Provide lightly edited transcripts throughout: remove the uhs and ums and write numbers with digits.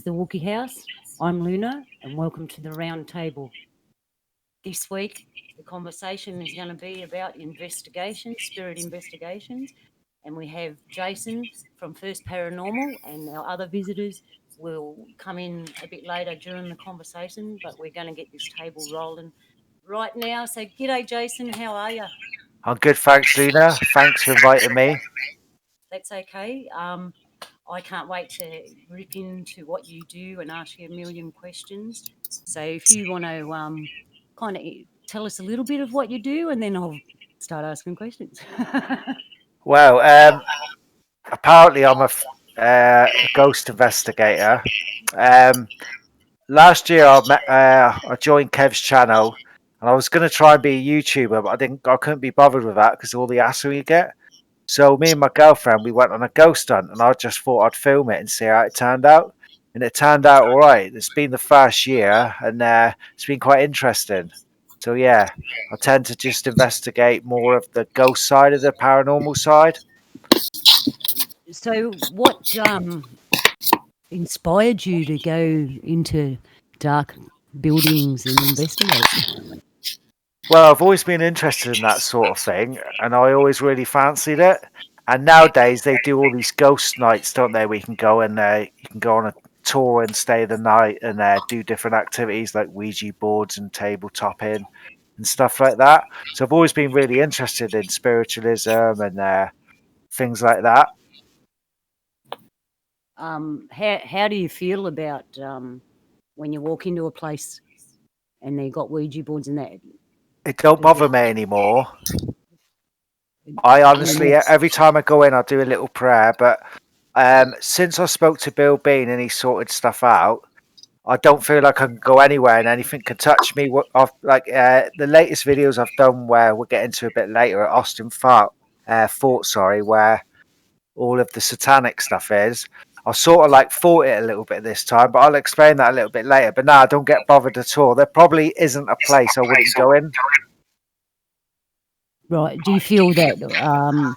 the Wookie House. I'm Luna, and welcome to the Round Table. This week, the conversation is going to be about investigations, spirit investigations, and we have Jason from First Paranormal, and our other visitors will come in a bit later during the conversation, but we're going to get this table rolling right now. So, g'day, Jason. How are you? I'm good, thanks, Luna. Thanks for inviting me. That's okay. I can't wait to rip into what you do and ask you a million questions. So if you want to kind of tell us a little bit of what you do, and then I'll start asking questions. Well, apparently I'm a ghost investigator. Um, Last year I joined Kev's channel, and I was going to try and be a YouTuber, but I couldn't be bothered with that because of all the hassle you get. So me and my girlfriend, we went on a ghost hunt, and I just thought I'd film it and see how it turned out. And it turned out all right. It's been the first year, and it's been quite interesting. So yeah, I tend to just investigate more of the ghost side of the paranormal side. So what inspired you to go into dark buildings and investigate? Well, I've always been interested in that sort of thing, and I always really fancied it. And nowadays they do all these ghost nights, don't they? We can go and you can go on a tour and stay the night and do different activities like Ouija boards and tabletoping and stuff like that. So I've always been really interested in spiritualism and things like that. How do you feel about when you walk into a place and they got Ouija boards and that? It don't Does bother me anymore. I honestly, every time I go in, I do a little prayer. But since I spoke to Bill Bean and he sorted stuff out, I don't feel like I can go anywhere and anything can touch me. What I've like the latest videos I've done, where we'll get into a bit later at Austin Fort, sorry, where all of the satanic stuff is. I sort of like fought it a little bit this time, but I'll explain that a little bit later. But no, I don't get bothered at all. There probably isn't a place I wouldn't go in. Right. Do you feel that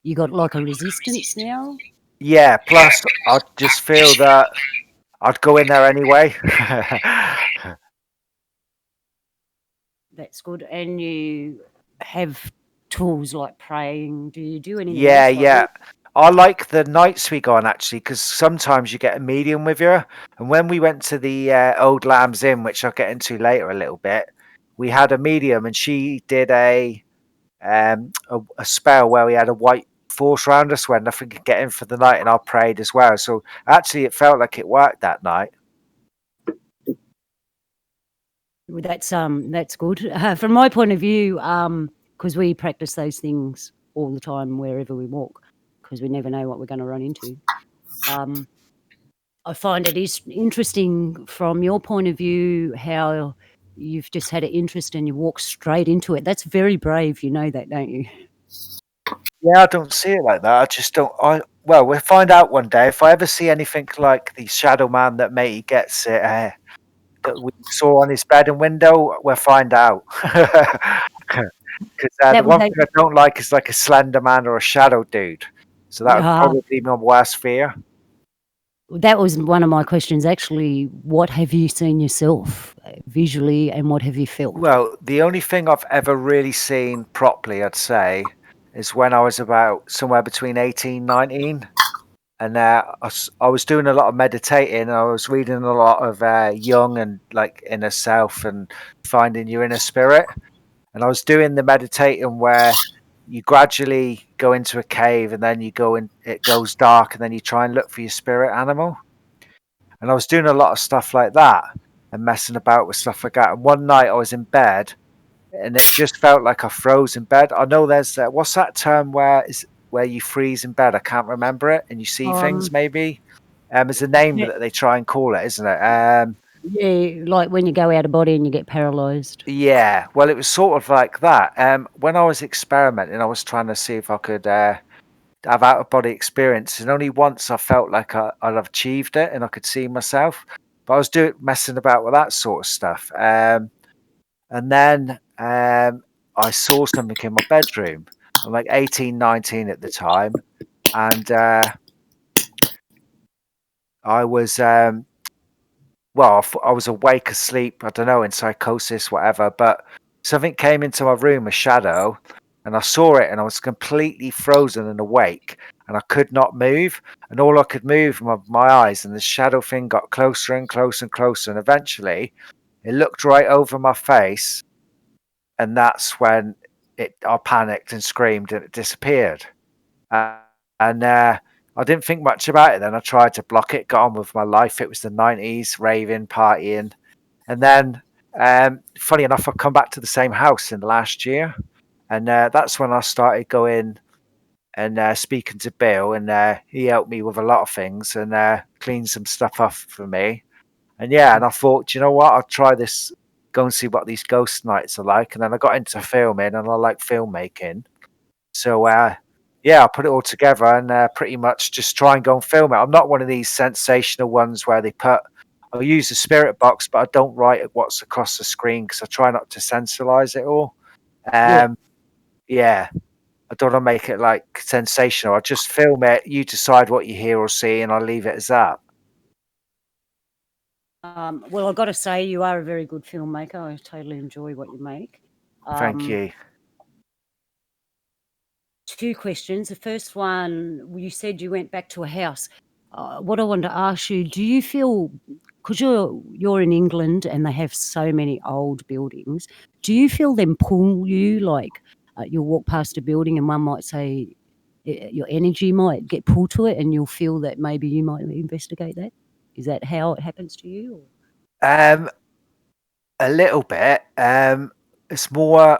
you got like a resistance now? Yeah. Plus, I just feel that I'd go in there anyway. That's good. And you have tools like praying. Do you do anything Yeah, else like yeah. I like the nights we go on actually because sometimes you get a medium with you. And when we went to the Old Lambs Inn, which I'll get into later a little bit, we had a medium and she did a spell where we had a white force around us where nothing could get in for the night, and I prayed as well. So actually, it felt like it worked that night. that's good. From my point of view, because we practice those things all the time wherever we walk, because we never know what we're going to run into. I find it is interesting from your point of view how you've just had an interest and you walk straight into it. That's very brave. You know that, don't you? Yeah, I don't see it like that. I just don't. Well, we'll find out one day. If I ever see anything like the Shadow Man that Matey gets it, that we saw on his bed and window, we'll find out. Because the That was one thing I don't like is like a Slender Man or a Shadow Dude. So that would uh, probably be my worst fear. that was one of my questions actually. What have you seen yourself visually, and what have you felt? Well, the only thing I've ever really seen properly, I'd say, is when I was about somewhere between 18, 19. And I was doing a lot of meditating. I was reading a lot of Jung and like inner self and finding your inner spirit. And I was doing the meditating where you gradually go into a cave and then you go in, it goes dark, and then you try and look for your spirit animal. And I was doing a lot of stuff like that and messing about with stuff like that. And one night I was in bed and it just felt like I froze in bed. I know there's what's that term where you freeze in bed? I can't remember it, and you see things Um, maybe. There's a name yeah, that they try and call it, isn't it? yeah, like when you go out of body and you get paralysed. Yeah. Well, it was sort of like that. When I was experimenting, I was trying to see if I could have out of body experience, and only once I felt like I'd have achieved it and I could see myself. But I was doing messing about with that sort of stuff. And then I saw something in my bedroom. I'm like 18, 19 at the time. And I was well, I was awake, asleep, I don't know, in psychosis, whatever, but something came into my room, a shadow, and I saw it, and I was completely frozen and awake, and I could not move, and all I could move were my eyes, and the shadow thing got closer and closer and closer, and eventually it looked right over my face, and that's when I panicked and screamed, and it disappeared. And I didn't think much about it then. I tried to block it, got on with my life. It was the 90s, raving, partying. And then, funny enough, I've come back to the same house in the last year. And that's when I started going and speaking to Bill. And he helped me with a lot of things and cleaned some stuff off for me. And yeah, and I thought, you know what? I'll try this, go and see what these ghost nights are like. And then I got into filming and I like filmmaking. So yeah, I put it all together and pretty much just try and go and film it. I'm not one of these sensational ones where I use the spirit box, but I don't write what's across the screen because I try not to sensationalize it all. Yeah. Yeah, I don't want to make it like sensational. I just film it. You decide what you hear or see, and I leave it as that. Well, I've got to say, you are a very good filmmaker. I totally enjoy what you make. Thank you. 2 questions. The first one, you said you went back to a house. What I wanted to ask you, do you feel, because you're in England and they have so many old buildings, do you feel them pull you? Like you'll walk past a building and one might say your energy might get pulled to it, and you'll feel that maybe you might investigate that? Is that how it happens to you? Um, a little bit. It's more.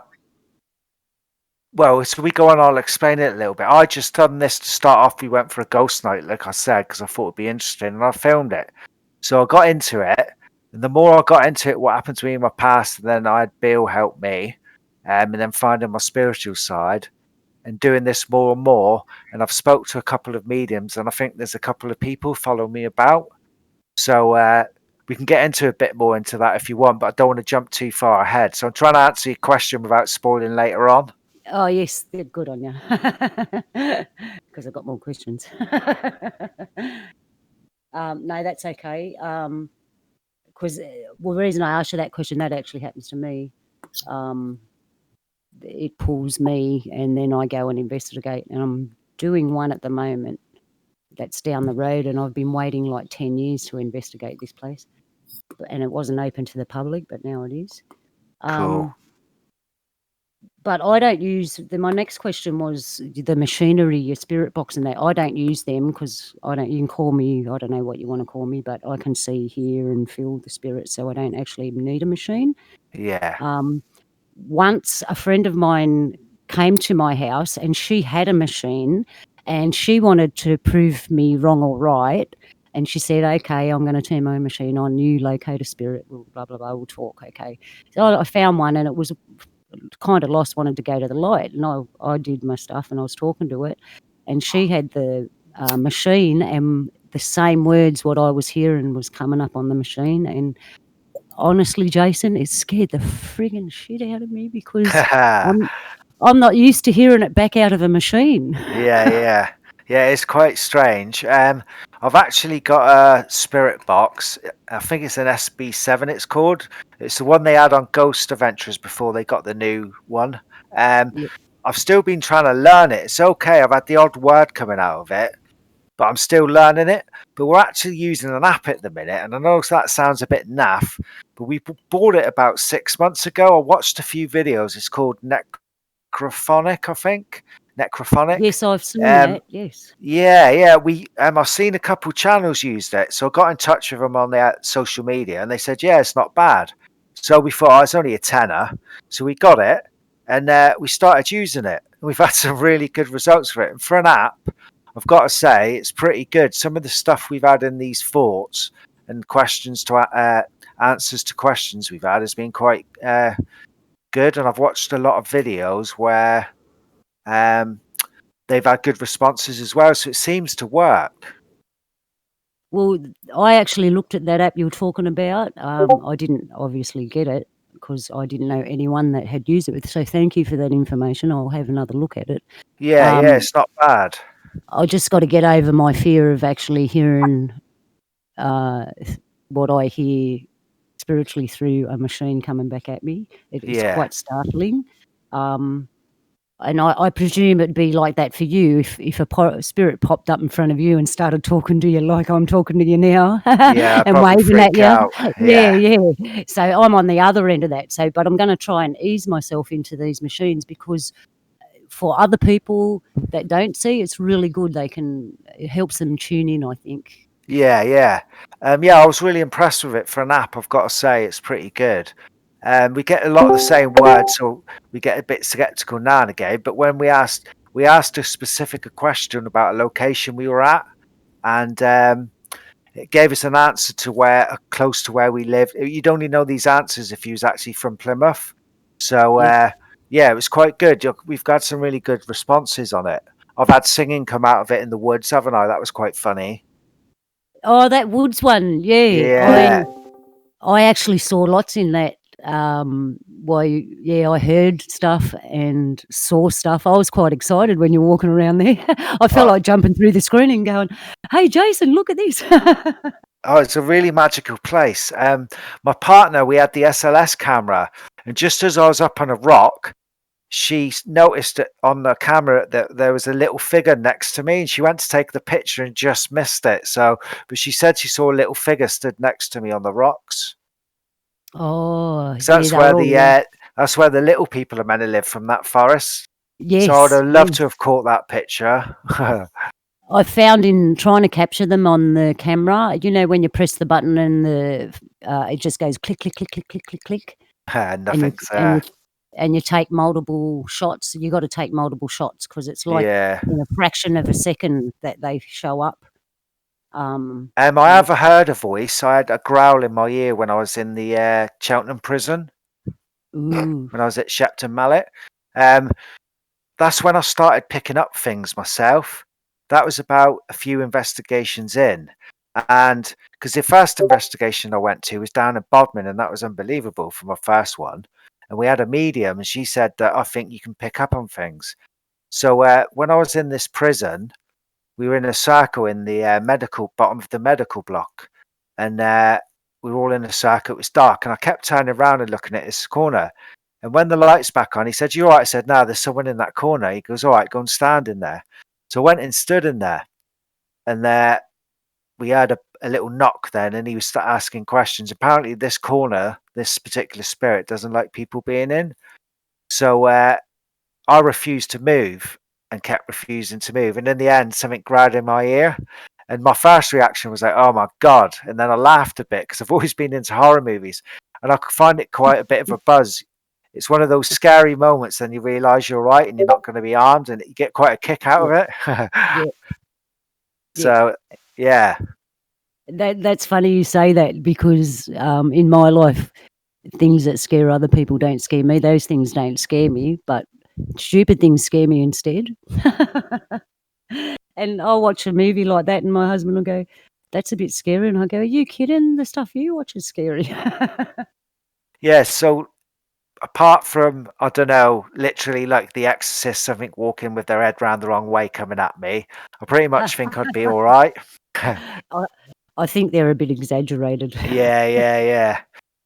Well, so we go on. I'll explain it a little bit. I just done this to start off. We went for a ghost night, like I said, because I thought it'd be interesting, and I filmed it. So I got into it, and the more I got into it, what happened to me in my past, and then I had Bill help me, and then finding my spiritual side, and doing this more and more. And I've spoke to a couple of mediums, and I think there's a couple of people follow me about. So we can get into a bit more into that if you want, but I don't want to jump too far ahead. So I'm trying to answer your question without spoiling later on. Oh, yes, they're good on you. Because I've got more questions. No, that's okay. Because well, the reason I asked you that question, that actually happens to me. It pulls me, and then I go and investigate. And I'm doing one at the moment that's down the road, and I've been waiting like 10 years to investigate this place. And it wasn't open to the public, but now it is. Cool. But I don't use my next question was the machinery, your spirit box and that. I don't use them because I don't. You can call me. I don't know what you want to call me, but I can see, hear, and feel the spirit, so I don't actually need a machine. Yeah. Once a friend of mine came to my house and she had a machine, and she wanted to prove me wrong or right. And she said, "Okay, I'm going to turn my machine on. You locate a spirit. Blah blah blah. We'll talk." Okay. So I found one, and it was kind of lost, wanted to go to the light, and I did my stuff and I was talking to it, and she had the machine, and the same words what I was hearing was coming up on the machine. And honestly, Jason, it scared the friggin' shit out of me because I'm not used to hearing it back out of a machine. Yeah. It's quite strange. I've actually got a spirit box. I think it's an SB7. It's called. It's the one they had on Ghost Adventures before they got the new one. Yeah. I've still been trying to learn it. It's okay. I've had the odd word coming out of it, but I'm still learning it. But we're actually using an app at the minute, and I know that sounds a bit naff, but we bought it about 6 months ago. I watched a few videos. It's called Necrophonic, I think. Necrophonic. Yes, I've seen that. Yes. Yeah. I've seen a couple channels used it, so I got in touch with them on their social media, and they said, yeah, it's not bad. So we thought, oh, it's only a tenner, so we got it, and we started using it. We've had some really good results for it, and for an app, I've got to say, it's pretty good. Some of the stuff we've had in these thoughts and questions to answers to questions we've had has been quite good, and I've watched a lot of videos where they've had good responses as well, so it seems to work. Well, I actually looked at that app you were talking about. I didn't obviously get it because I didn't know anyone that had used it. So thank you for that information. I'll have another look at it. Yeah, it's not bad. I just got to get over my fear of actually hearing what I hear spiritually through a machine coming back at me. It is Yeah. quite startling. Um, and I presume it'd be like that for you if a spirit popped up in front of you and started talking to you like I'm talking to you now Yeah, I'd and probably waving at freak you. out. Yeah, Yeah. yeah. So I'm on the other end of that. So, but I'm going to try and ease myself into these machines because for other people that don't see, it's really good. It helps them tune in, I think. Yeah, yeah. Yeah, I was really impressed with it for an app, I've got to say. It's pretty good. We get a lot of the same words, so we get a bit skeptical now and again. But when we asked a specific question about a location we were at, and it gave us an answer to where close to where we live. You'd only know these answers if you was actually from Plymouth. So Yep. yeah, it was quite good. We've got some really good responses on it. I've had singing come out of it in the woods, haven't I? That was quite funny. Oh, that Woods one, yeah. Yeah. I actually saw lots in that. Why? Yeah, I heard stuff and saw stuff. I was quite excited when you're walking around there. I felt Uh, like jumping through the screen and going, "Hey, Jason, look at this!" oh, it's a really magical place. My partner, we had the SLS camera, and just as I was up on a rock, she noticed it on the camera that there was a little figure next to me, and she went to take the picture and just missed it. So, but she said she saw a little figure stood next to me on the rocks. Oh, 'Cause yeah, they're all around. that's where the little people are meant to live from that forest. So I'd Yes, have loved to yes. have caught that picture. I found in trying to capture them on the camera, when you press the button and it just goes click, click, click, click, click, click, click, and you Nothing's and you there. and you take multiple shots. You got to take multiple shots because it's like Yeah. in a fraction of a second that they show up. Um, I and have heard a voice. I had a growl in my ear when I was in the Cheltenham prison, ooh, when I was at Shepton Mallet. Um, that's when I started picking up things myself. That was about a few investigations in. And because the first investigation I went to was down in Bodmin, and that was unbelievable for my first one. And we had a medium, and she said that I think you can pick up on things. So when I was in this prison, we were in a circle in the medical bottom of the medical block, and we were all in a circle. It was dark, and I kept turning around and looking at this corner. And when the lights back on, he said, "You all right?" I said, "No, there's someone in that corner." He goes, "All right, go and stand in there." So I went and stood in there, and there we heard a little knock then, and he was asking questions. Apparently, this corner, this particular spirit, doesn't like people being in. So I refused to move and kept refusing to move. And in the end, something growled in my ear. And my first reaction was like, oh my God. And then I laughed a bit because I've always been into horror movies and I could find it quite a bit of a buzz. It's one of those scary moments, then you realize you're right and you're not going to be armed, and you get quite a kick out yeah, of it. yeah, yeah. So, yeah, That's funny you say that because in my life, things that scare other people don't scare me. Those things don't scare me, but stupid things scare me instead. And I'll watch a movie like that, and my husband will go, "That's a bit scary." And I go, "Are you kidding? The stuff you watch is scary." yeah. So, apart from, I don't know, literally like The Exorcist, something walking with their head round the wrong way coming at me, I pretty much think I'd be all right. I, I think they're a bit exaggerated. Yeah, yeah, yeah.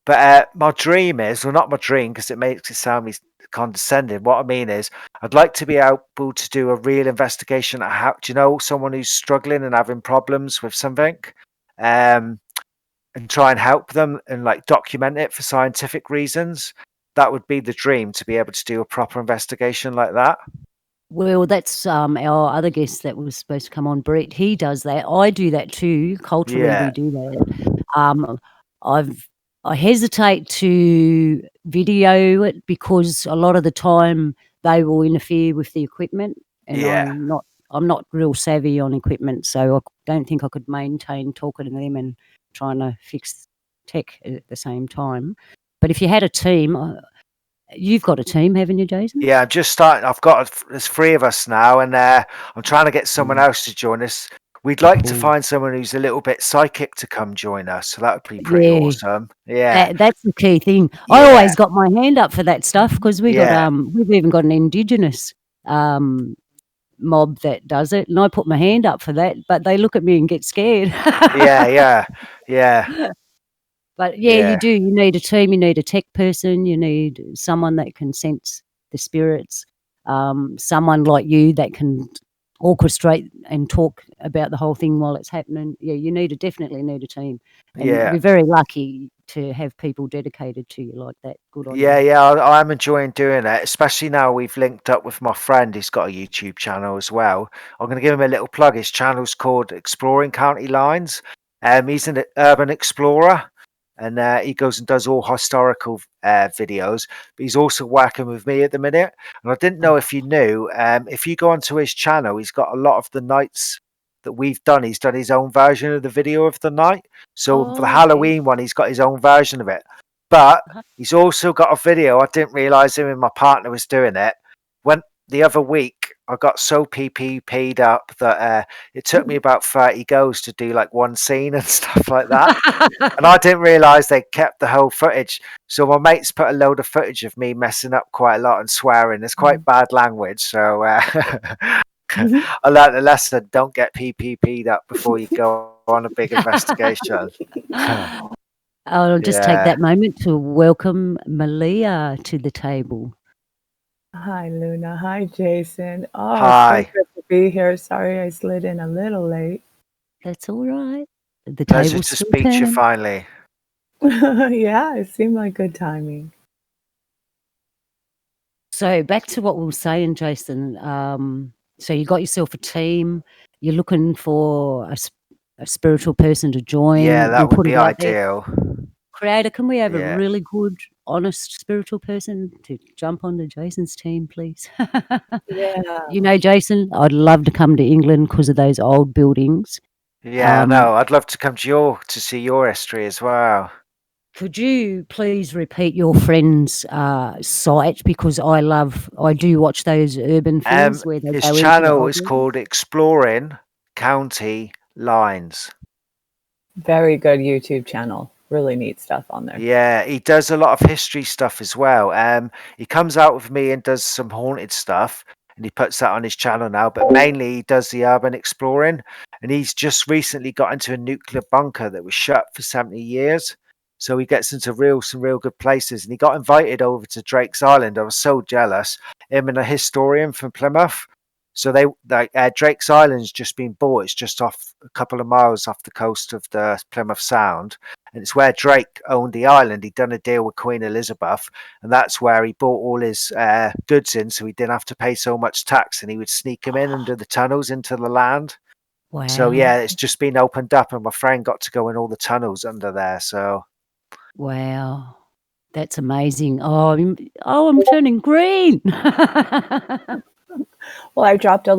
But my dream is, well, not my dream because it makes it sound me condescending. What I mean is, I'd like to be able to do a real investigation. Do you know someone who's struggling and having problems with something, um, and try and help them and like document it for scientific reasons? That would be the dream, to be able to do a proper investigation like that. Well, that's our other guest that was supposed to come on, Brett. He does that. I do that too. Culturally, we Yeah, do that. Um, I've I hesitate to video it because a lot of the time they will interfere with the equipment, and yeah. I'm not real savvy on equipment, so I don't think I could maintain talking to them and trying to fix tech at the same time. But if you had a team, you've got a team, haven't you, Jason? Yeah, I'm just starting. There's three of us now, and I'm trying to get someone Mm, else to join us. We'd like to cool. find someone who's a little bit psychic to come join us, so that would be pretty Yeah. awesome. Yeah, That's the key thing. I yeah, always got my hand up for that stuff because yeah, we've even got an Indigenous, um, mob that does it, and I put my hand up for that, but they look at me and get scared. yeah, yeah, yeah. But yeah, you Yeah. do. You need a team. You need a tech person. You need someone that can sense the spirits. Someone like you that can orchestrate and talk about the whole thing while it's happening. Yeah, you definitely need a team, and Yeah. we're very lucky to have people dedicated to you like that. Good on Yeah, you. yeah, I'm enjoying doing it, especially now we've linked up with my friend who's got a YouTube channel as well. I'm going to give him a little plug. His channel's called Exploring County Lines. He's an urban explorer, and he goes and does all historical videos. But he's also working with me at the minute. And I didn't know Oh, if you knew, if you go onto his channel, he's got a lot of the nights that we've done. He's done his own version of the video of the night. So for the oh, okay. Halloween one, he's got his own version of it. But Uh-huh. he's also got a video. I didn't realize him and my partner was doing it. When the other week, I got so PPP'd up that it took me about 30 goes to do like one scene and stuff like that. And I didn't realize they kept the whole footage. So my mates put a load of footage of me messing up quite a lot and swearing. It's quite bad language. So I learned a lesson. Don't get PPP'd up before you go on a big investigation. I'll just take Yeah. that moment to welcome Malia to the table. Hi, Luna. Hi, Jason. Oh, it's so Hi. good to be here. Sorry I slid in a little late. That's all right. The Pleasure table's to still speak to you turning. finally. Yeah, it seemed like good timing. So back to what we were saying, Jason. So you got yourself a team. You're looking for a spiritual person to Yeah, join. We'll that would put be it out there. ideal. Creator, can we have a Yeah. really good, honest spiritual person to jump onto Jason's team, please? Yeah. You know, Jason, I'd love to come to England because of those old buildings. Yeah, Um, no, I'd love to come to see your history as well. Could you please repeat your friend's site, because I do watch those urban things where they His go into the channel old is buildings. called Exploring County Lines. Very good YouTube channel. Really neat stuff on there. Yeah, he does a lot of history stuff as well. He comes out with me and does some haunted stuff, and he puts that on his channel now. But mainly, he does the urban exploring, and he's just recently got into a nuclear bunker that was shut for 70 years. So he gets into some real good places, and he got invited over to Drake's Island. I was so jealous. Him and a historian from Plymouth. So they like Drake's Island's just been bought. It's just off a couple of miles off the coast of the Plymouth Sound, and it's where Drake owned the island. He'd done a deal with Queen Elizabeth, and that's where he bought all his goods in, so he didn't have to pay so much tax, and he would sneak them in under the tunnels into the land. So yeah, Wow. it's just been opened up, and my friend got to go in all the tunnels under there. So Wow. That's amazing. I'm turning green. Well, I dropped a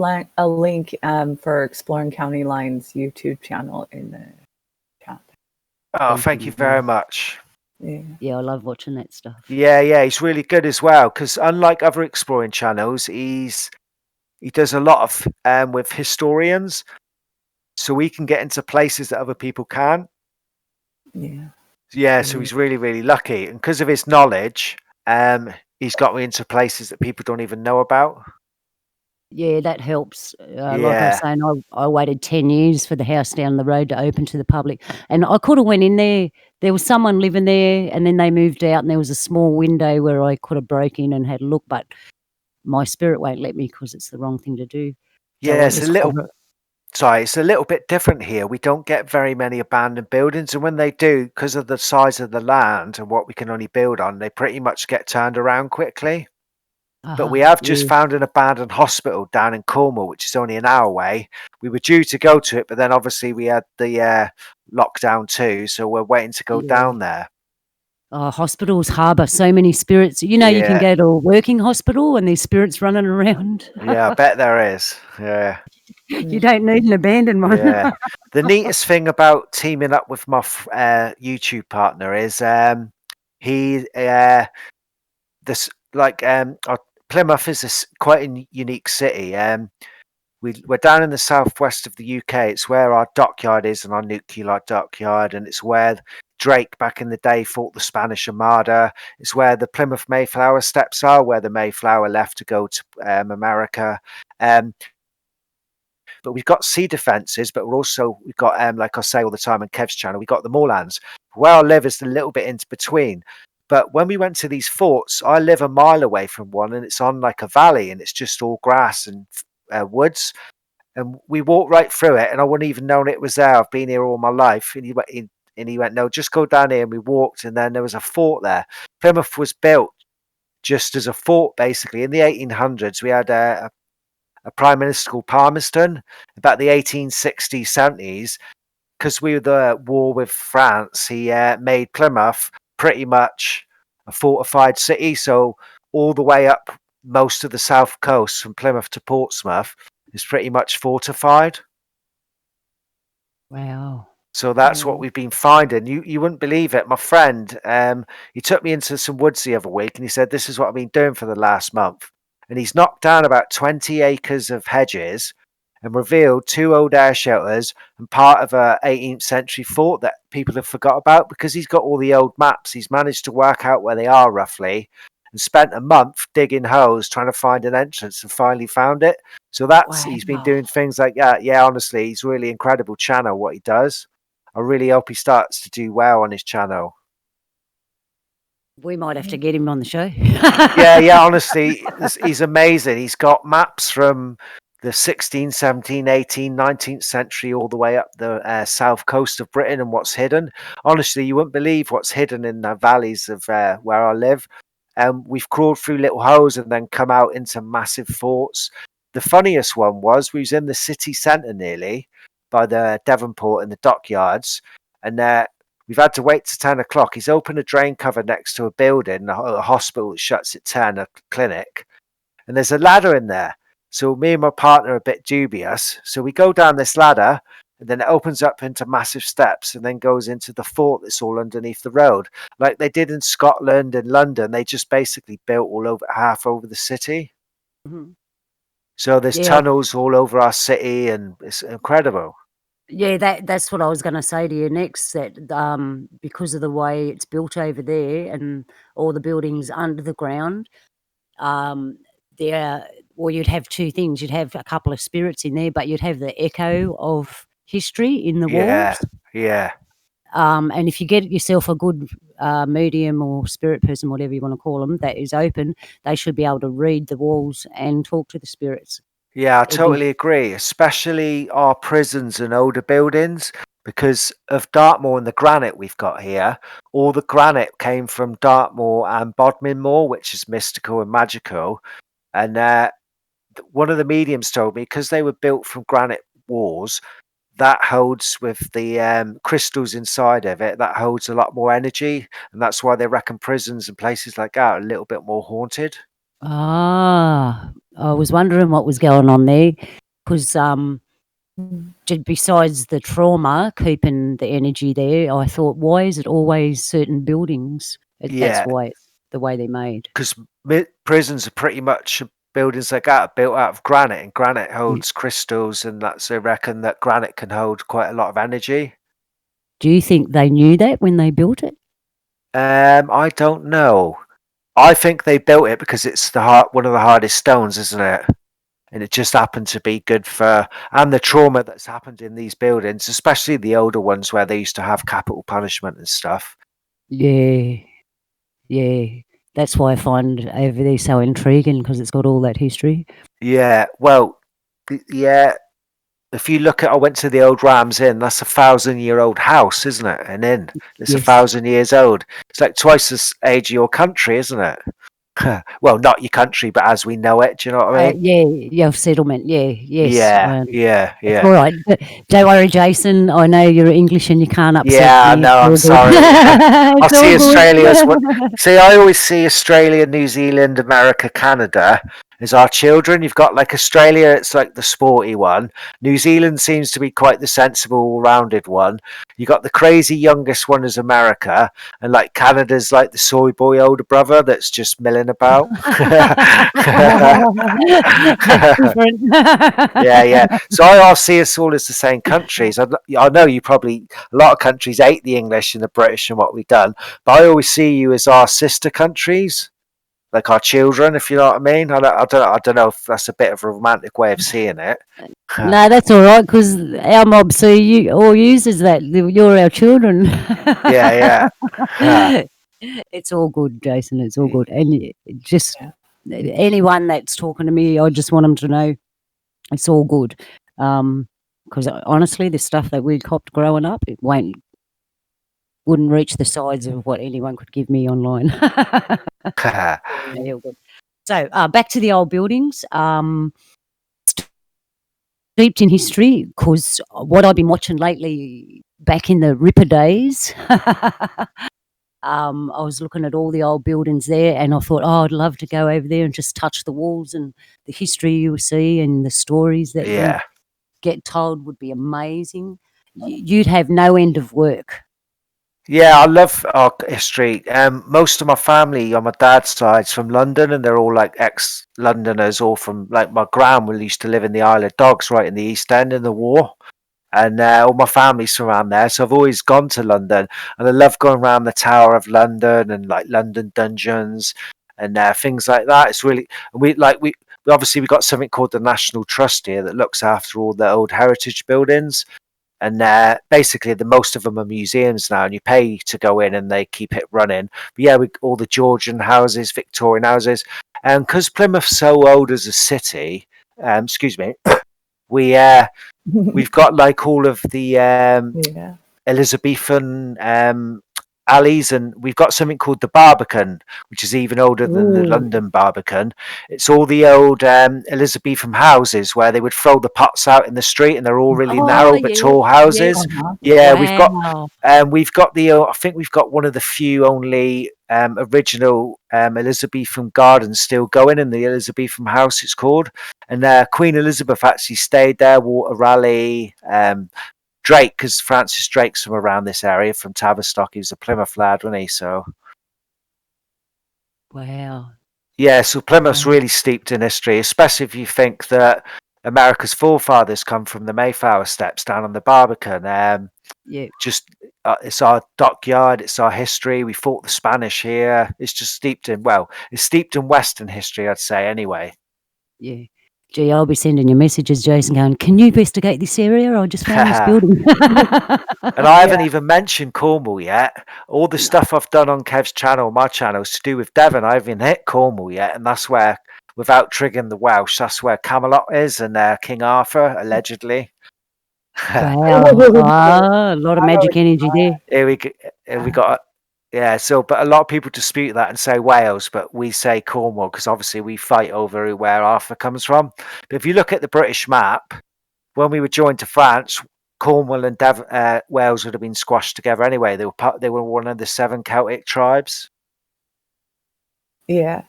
link for Exploring County Lines YouTube channel in the chat. oh, Thank thank you you. very much. Yeah. Yeah, I love watching that stuff. Yeah, he's really good as well because unlike other exploring channels, he does a lot of with historians, so we can get into places that other people can't. Yeah. Yeah, so Yeah. he's really, really lucky. And because of his knowledge, he's got me into places that people don't even know about. Yeah, that helps. Like I was Yeah. saying, I waited 10 years for the house down the road to open to the public, and I could have went in there. There was someone living there, and then they moved out, and there was a small window where I could have broke in and had a look, but my spirit won't let me because it's the wrong thing to do. So Yeah, I just it's a little bit different here. We don't get very many abandoned buildings, and when they do, because of the size of the land and what we can only build on, they pretty much get turned around quickly. But we have just yeah. found an abandoned hospital down in Cornwall, which is only an hour away. We were due to go to it, but then obviously we had the lockdown too, so we're waiting to go Yeah. down there. Hospitals harbour so many spirits. You know, you can Yeah, go to a working hospital and there's spirits running around. yeah, I bet there is. Yeah, You don't need an abandoned one. yeah. The neatest thing about teaming up with my YouTube partner is he this like Plymouth is quite a unique city. We're down in the southwest of the UK. It's where our dockyard is and our nuclear dockyard, and it's where Drake back in the day fought the Spanish Armada. It's where the Plymouth Mayflower steps are, where the Mayflower left to go to America. Um, but we've got sea defences, but we've got, like I say all the time on Kev's channel, we've got the moorlands. Where I live is a little bit into between. But when we went to these forts, I live a mile away from one, and it's on like a valley, and it's just all grass and woods. And we walked right through it, and I wouldn't even known it was there. I've been here all my life. And he went, no, just go down here. And we walked, and then there was a fort there. Plymouth was built just as a fort, basically. In the 1800s, we had a prime minister called Palmerston. About the 1860s, 70s, because we were the war with France, he made Plymouth pretty much a fortified city. So all the way up most of the south coast from Plymouth to Portsmouth is pretty much fortified. Wow. So that's what we've been finding. You wouldn't believe it. My friend, he took me into some woods the other week, and he said, this is what I've been doing for the last month. And he's knocked down about 20 acres of hedges and revealed 2 old air shelters and part of a 18th century fort that people have forgot about. Because he's got all the old maps, he's managed to work out where they are roughly, and spent a month digging holes trying to find an entrance, and finally found it. So that's he's been doing things like that. Yeah, honestly, he's really incredible channel what he does. I really hope he starts to do well on his channel. We might have to get him on the show. Yeah, honestly, he's amazing. He's got maps from the 16th, 17th, 18th, 19th century all the way up the south coast of Britain and what's hidden. Honestly, you wouldn't believe what's hidden in the valleys of where I live. We've crawled through little holes and then come out into massive forts. The funniest one was we was in the city centre nearly by the Devonport and the dockyards, and we've had to wait to 10 o'clock. He's opened a drain cover next to a building, a hospital that shuts at 10, a clinic, and there's a ladder in there. So me and my partner are a bit dubious. So we go down this ladder, and then it opens up into massive steps and then goes into the fort that's all underneath the road. Like they did in Scotland and London, they just basically built all over half over the city. Mm-hmm. So there's tunnels all over our city, and it's incredible. Yeah, that's what I was going to say to you next, that because of the way it's built over there and all the buildings under the ground, you'd have two things. You'd have a couple of spirits in there, but you'd have the echo of history in the walls. Yeah. And if you get yourself a good medium or spirit person, whatever you want to call them, that is open, they should be able to read the walls and talk to the spirits. Yeah, I totally agree, especially our prisons and older buildings, because of Dartmoor and the granite we've got here. All the granite came from Dartmoor and Bodmin Moor, which is mystical and magical. And one of the mediums told me, because they were built from granite walls, that holds with the crystals inside of it, that holds a lot more energy. And that's why they reckon prisons and places like that are a little bit more haunted. Ah, I was wondering what was going on there, because besides the trauma keeping the energy there, I thought, why is it always certain buildings? That's why it's the way they're made. Because prisons are pretty much buildings like that are built out of granite, and granite holds crystals, and that's they reckon that granite can hold quite a lot of energy. Do you think they knew that when they built it? I don't know. I think they built it because it's one of the hardest stones, isn't it? And it just happened to be good and the trauma that's happened in these buildings, especially the older ones where they used to have capital punishment and stuff. Yeah. That's why I find over there so intriguing, because it's got all that history. Yeah, well, yeah. If you look at, I went to the old Rams Inn. That's 1,000-year-old house, isn't it? An inn. It's 1,000 years old. It's like twice the age of your country, isn't it? Well, not your country, but as we know it. Do you know what I mean? Your settlement. Yes. Yeah. It's all right. Don't worry, Jason. I know you're English and you can't upset me. Yeah, no, I'm sorry. I see Australia as one. See, I always see Australia, New Zealand, America, Canada as our children. You've got like Australia, it's like the sporty one. New Zealand seems to be quite the sensible, rounded one. You got the crazy youngest one as America, and like Canada's like the soy boy older brother that's just milling about. Yeah. So I see us all as the same countries. I know you probably, a lot of countries hate the English and the British and what we've done, but I always see you as our sister countries. like our children, if you know what I mean. I don't know if that's a bit of a romantic way of seeing it. No, that's all right because our mob see you all uses that. You're our children. Yeah, yeah. It's all good, Jason. It's all good. And just Yeah. anyone that's talking to me, I just want them to know it's all good. Because honestly, the stuff that we copped growing up, it wouldn't reach the size of what anyone could give me online. Yeah, all good. So back to the old buildings. Steeped in history because what I've been watching lately, back in the Ripper days, I was looking at all the old buildings there, and I thought, oh, I'd love to go over there and just touch the walls, and the history you see and the stories that you Yeah. get told would be amazing. You'd have no end of work. Yeah, I love our history. Most of my family on my dad's side's from London, and they're all like ex-Londoners, all from like my grandma used to live in the Isle of Dogs, right in the East End in the war, and all my family's from around there. So I've always gone to London, and I love going around the Tower of London and like London dungeons and things like that. It's really we obviously we got something called the National Trust here that looks after all the old heritage buildings. And basically, the most of them are museums now, and you pay to go in, and they keep it running. But yeah, all the Georgian houses, Victorian houses, and because Plymouth's so old as a city, excuse me, we've got like all of the Yeah. Elizabethan alleys, and we've got something called the Barbican, which is even older than the Ooh, London Barbican. It's all the old Elizabethan houses where they would throw the pots out in the street, and they're all really oh narrow but yeah, tall yes, houses. Uh-huh. Yeah, wow, we've got the I think we've got one of the few only original Elizabethan gardens still going in the Elizabethan house. It's called, and Queen Elizabeth actually stayed there. Water Raleigh. Drake, because Francis Drake's from around this area, from Tavistock. He was a Plymouth lad, wasn't he? So wow, yeah, so Plymouth's wow, really steeped in history, especially if you think that America's forefathers come from the Mayflower Steps down on the Barbican. yeah. Just it's our dockyard, it's our history. We fought the Spanish here. It's just it's steeped in Western history, I'd say. Anyway. Yeah. Gee, I'll be sending you messages, Jason, going, can you investigate this area? I just found this building. And I Yeah. haven't even mentioned Cornwall yet. All the stuff I've done on Kev's channel, my channel, is to do with Devon. I haven't hit Cornwall yet, and that's where, without triggering the Welsh, that's where Camelot is, and King Arthur allegedly. Wow. Ah, a lot of magic energy there. Here we got. Yeah, so but a lot of people dispute that and say Wales, but we say Cornwall because obviously we fight over where Arthur comes from. But if you look at the British map, when we were joined to France, Cornwall and Wales would have been squashed together anyway. They were one of the 7 Celtic tribes. Yeah.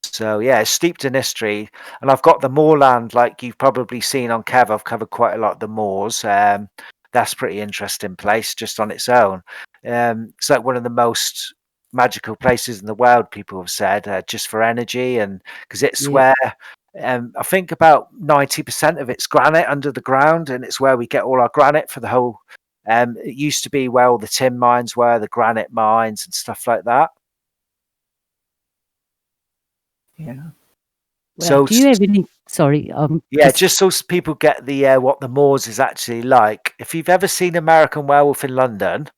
So yeah, it's steeped in history, and I've got the moorland, like you've probably seen on Kev. I've covered quite a lot of the moors. That's a pretty interesting place just on its own. It's like one of the most magical places in the world. People have said just for energy, and because it's Yeah, where I think about 90% of it's granite under the ground, and it's where we get all our granite for the whole. It used to be where all the tin mines were, the granite mines and stuff like that. Yeah. wow. So Do you have any? Sorry, yeah, just so people get the what the moors is actually like. If you've ever seen American Werewolf in London,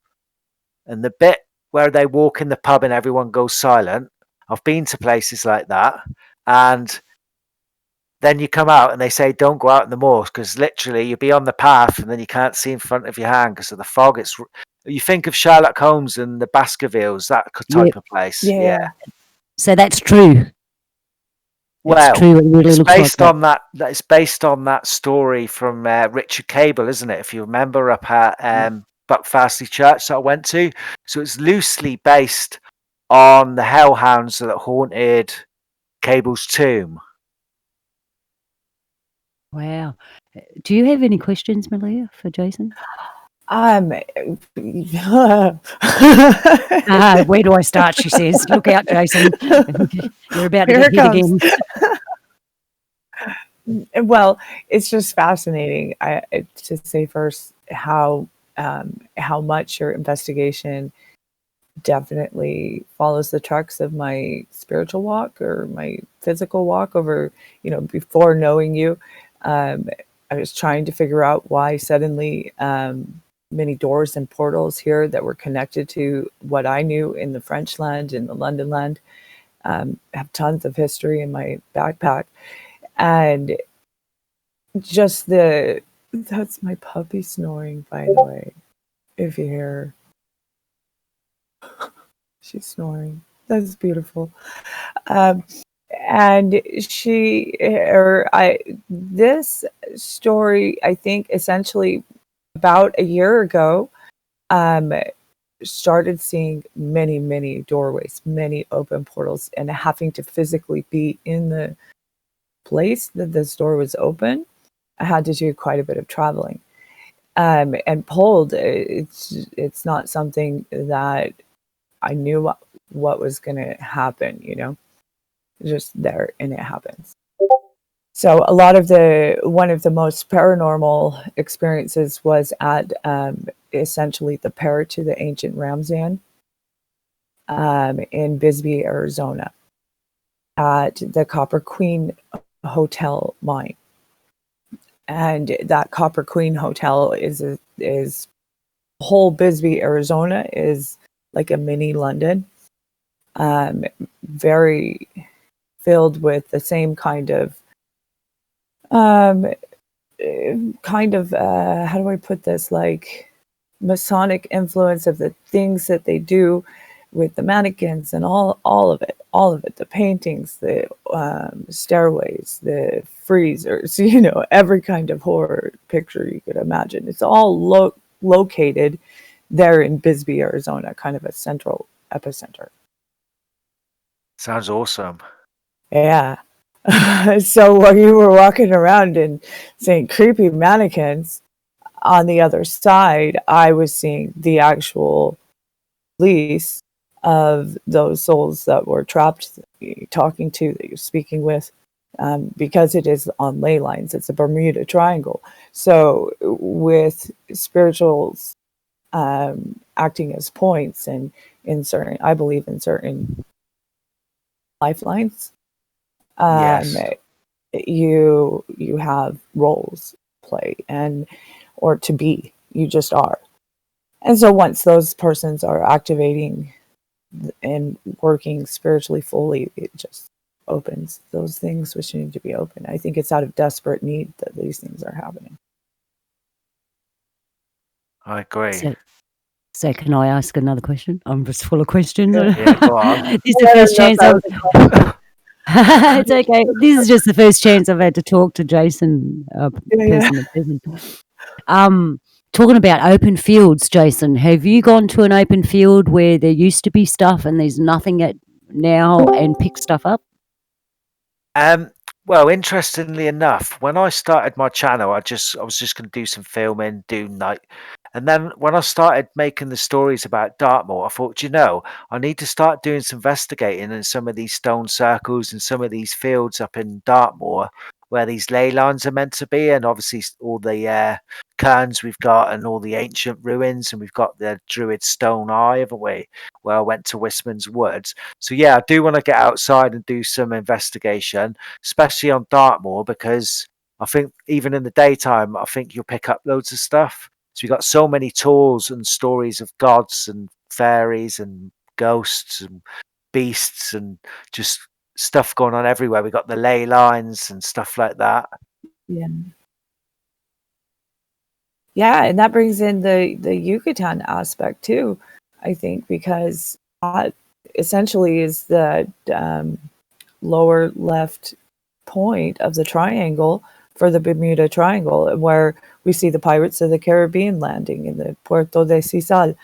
and the bit where they walk in the pub and everyone goes silent, I've been to places like that, and then you come out and they say don't go out in the moors because literally you'll be on the path and then you can't see in front of your hand because of the fog. You think of Sherlock Holmes and the Baskervilles, that yeah. type of place. Yeah. Yeah. So that's true. It's Well, true. It really it's looks like based that. on that. It's based on that story from Richard Cable, isn't it? If you remember, up at Buckfastleigh Church that I went to. So it's loosely based on the hellhounds that haunted Cable's tomb. Wow. Do you have any questions, Malia, for Jason? Where Where do I start? She says. Look out, Jason. You're about to Here get it hit comes. again. Well, it's just fascinating. To say first how much your investigation definitely follows the tracks of my spiritual walk or my physical walk over, before knowing you. I was trying to figure out why suddenly many doors and portals here that were connected to what I knew in the French land, in the London land, have tons of history in my backpack. And just that's my puppy snoring, by the way. If you hear she's snoring. That's beautiful. Um, and this story, I think, essentially about a year ago, um, started seeing many, many doorways, many open portals, and having to physically be in the place that this door was open. I had to do quite a bit of traveling. And pulled, it's not something that I knew what was going to happen, just there, and it happens. So one of the most paranormal experiences was at essentially the pair to the ancient Ramzan in Bisbee, Arizona, at the Copper Queen Hotel mine. And that Copper Queen Hotel is whole Bisbee, Arizona is like a mini London, very filled with the same kind of how do I put this, like Masonic influence of the things that they do with the mannequins and all of it, the paintings, the stairways, the freezers, every kind of horror picture you could imagine. It's all located there in Bisbee, Arizona, kind of a central epicenter. Sounds awesome. Yeah. So while you were walking around and seeing creepy mannequins, on the other side, I was seeing the actual release of those souls that were trapped, that you're talking to, that you're speaking with, because it is on ley lines. It's a Bermuda Triangle. So with spirituals acting as points, and I believe in certain lifelines, Yes. you have roles play, or to be, you just are. And so once those persons are activating and working spiritually fully, it just opens those things which need to be open. I think it's out of desperate need that these things are happening. I agree. So can I ask another question? I'm just full of questions. Yeah, go on. This is the first chance it's okay. This is just the first chance I've had to talk to Jason, person to person. Talking about open fields, Jason, have you gone to an open field where there used to be stuff and there's nothing at now and pick stuff up? Well, interestingly enough, when I started my channel, I was just going to do some filming, do night. And then when I started making the stories about Dartmoor, I thought, I need to start doing some investigating in some of these stone circles and some of these fields up in Dartmoor where these ley lines are meant to be. And obviously all the cairns we've got and all the ancient ruins, and we've got the Druid Stone Eye, haven't we? Where I went to Wistman's Woods. So yeah, I do want to get outside and do some investigation, especially on Dartmoor, because I think even in the daytime, I think you'll pick up loads of stuff. So we've got so many tools and stories of gods and fairies and ghosts and beasts and just stuff going on everywhere. We've got the ley lines and stuff like that. Yeah. Yeah, and that brings in the Yucatan aspect too, I think, because that essentially is the lower left point of the triangle for the Bermuda Triangle, where we see the Pirates of the Caribbean landing in the Puerto de Sisal.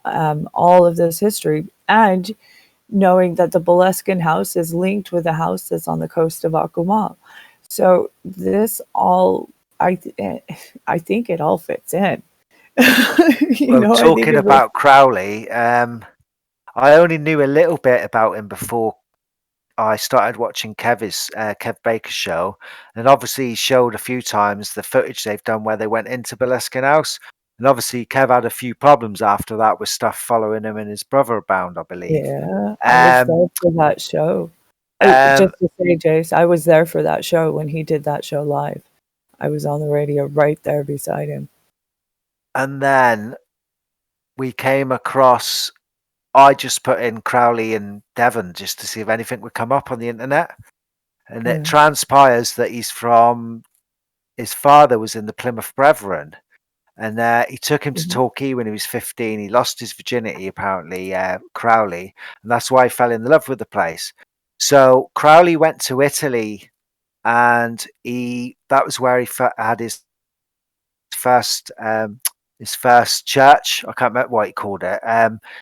All of this history, and knowing that the Boleskine house is linked with a house that's on the coast of Akumal. So this all, I think it all fits in. Talking about Crowley, I only knew a little bit about him before I started watching Kev Baker's show, and obviously he showed a few times the footage they've done where they went into Boleskine House, And obviously, Kev had a few problems after that with stuff following him and his brother bound, I believe. Yeah, I was there for that show. Um, Just to say, Jace, I was there for that show when he did that show live. I was on the radio right there beside him. and then we came across. I just put in Crowley and Devon just to see if anything would come up on the internet, and it Yeah. transpires that he's from. His father was in the Plymouth Brethren, and he took him to Mhm. Torquay when he was 15. He lost his virginity, apparently, Crowley, and that's why he fell in love with the place. So Crowley went to Italy, and that was where he had first his first church. I can't remember what he called it.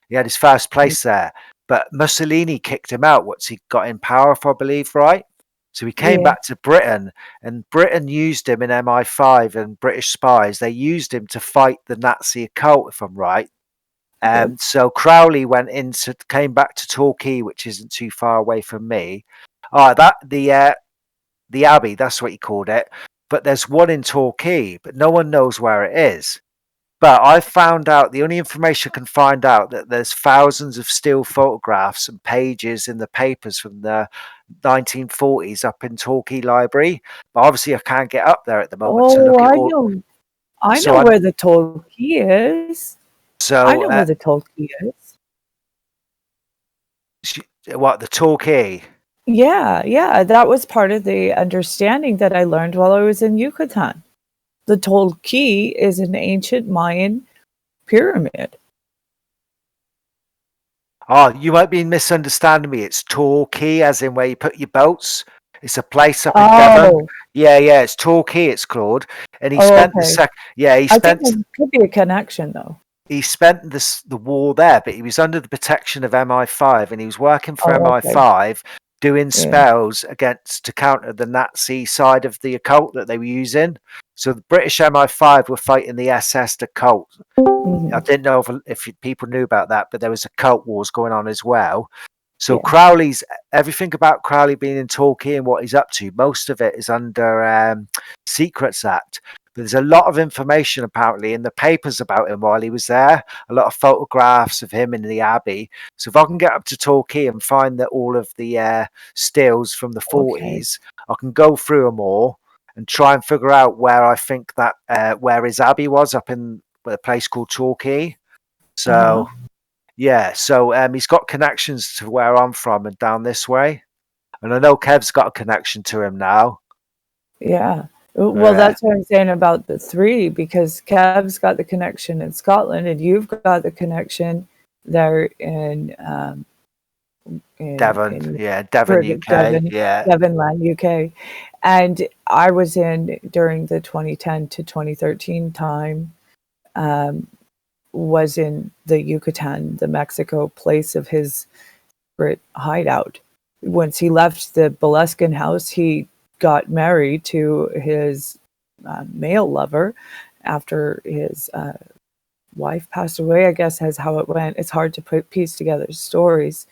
He had his first place there, but Mussolini kicked him out once he got in power, if I believe right. So he came Yeah. back to Britain, and Britain used him in MI5 and British spies. They used him to fight the Nazi occult, if I'm right. Yep. So Crowley came back to Torquay, which isn't too far away from me. Oh, the Abbey, that's what he called it. But there's one in Torquay, but no one knows where it is. But I found out the only information I can find out that there's thousands of still photographs and pages in the papers from the 1940s up in Torquay Library. But obviously, I can't get up there at the moment to Oh, look at I all. know. I So know I where the Torquay is. I so know where the Torquay is. what the Torquay? Yeah, that was part of the understanding that I learned while I was in Yucatan. The Torquay is an ancient Mayan pyramid. Oh, you might be misunderstanding me. It's Torquay, as in where you put your boats. It's a place up in Devon. Oh, Yeah, it's Torquay. It's called. And he oh, spent the okay. sec. Yeah, I think there could be a connection though. he spent the war there, but he was under the protection of MI5, and he was working for Oh, okay. MI5, doing Yeah. spells to counter the Nazi side of the occult that they were using. So the British MI5 were fighting the SS occult. Mhm. I didn't know if people knew about that, but there was occult wars going on as well. So Yeah. everything about Crowley being in Torquay and what he's up to, most of it is under Secrets Act. But there's a lot of information apparently in the papers about him while he was there. A lot of photographs of him in the Abbey. So if I can get up to Torquay and find that all of the stills from the Okay. 40s, I can go through them all and try and figure out where I think that where his Abbey was up in a place called Torquay. Uh-huh. So yeah, so he's got connections to where I'm from and down this way. And I know Kev's got a connection to him now. Yeah. Well, Yeah, that's what I'm saying about the three, because Kev's got the connection in Scotland, and you've got the connection there Devon. in Yeah, Devon, Britain, UK. Yeah, Devonland, UK. And I was in during the 2010 to 2013 time, um, was in the Yucatan, the Mexico place of his secret hideout. Once he left the Boleskine house, he got married to his male lover after his wife passed away, I guess, is how it went. It's hard to piece together stories.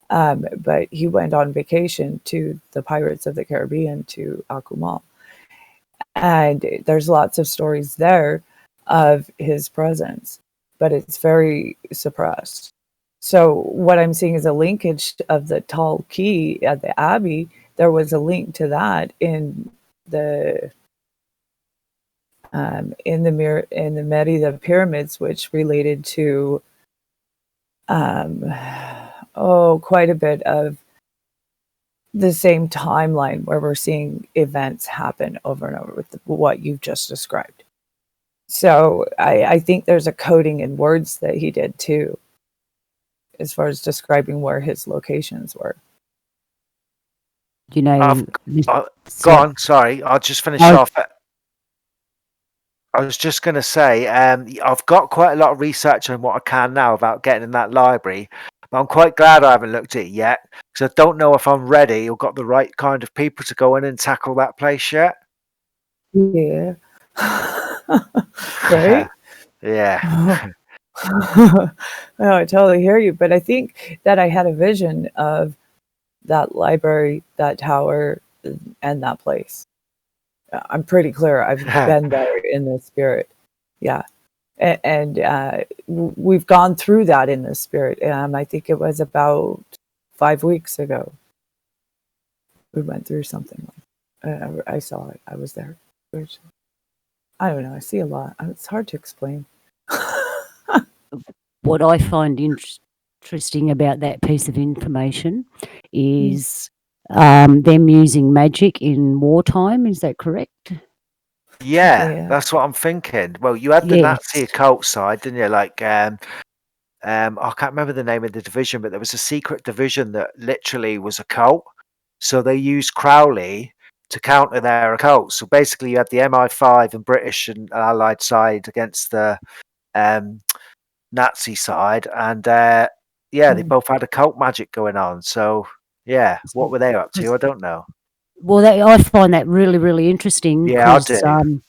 But he went on vacation to the Pirates of the Caribbean, to Akumal. And there's lots of stories there of his presence, but it's very suppressed. So what I'm seeing is a linkage of the tall key at the Abbey. There was a link to that the in the Merida pyramids, which related to quite a bit of the same timeline where we're seeing events happen over and over with what you've just described. So I think there's a coding in words that he did too, as far as describing where his locations were. You know, go on. Sorry, I'll just finish off. I was just going to say, I've got quite a lot of research on what I can now about getting in that library, but I'm quite glad I haven't looked at it yet because I don't know if I'm ready or got the right kind of people to go in and tackle that place yet. Yeah. Right? Yeah. Oh, I totally hear you. But I think that I had a vision of that library, that tower, and that place. I'm pretty clear I've been there in the spirit. Yeah. and we've gone through that in the spirit. I think it was about 5 weeks ago. We went through something like I saw it. I was there. Which, I don't know. I see a lot. It's hard to explain. What I find interesting about that piece of information is them using magic in wartime. Is that correct? Yeah, that's what I'm thinking. Well, you had the Nazi Yes. occult side, didn't you? Like, I can't remember the name of the division, but there was a secret division that literally was a cult. So they used Crowley to counter their occult. So basically, you had the MI5 and British and Allied side against the Nazi side, and they both had occult magic going on. So yeah, what were they up to? I don't know. Well, I find that really, really interesting Yeah, I because do.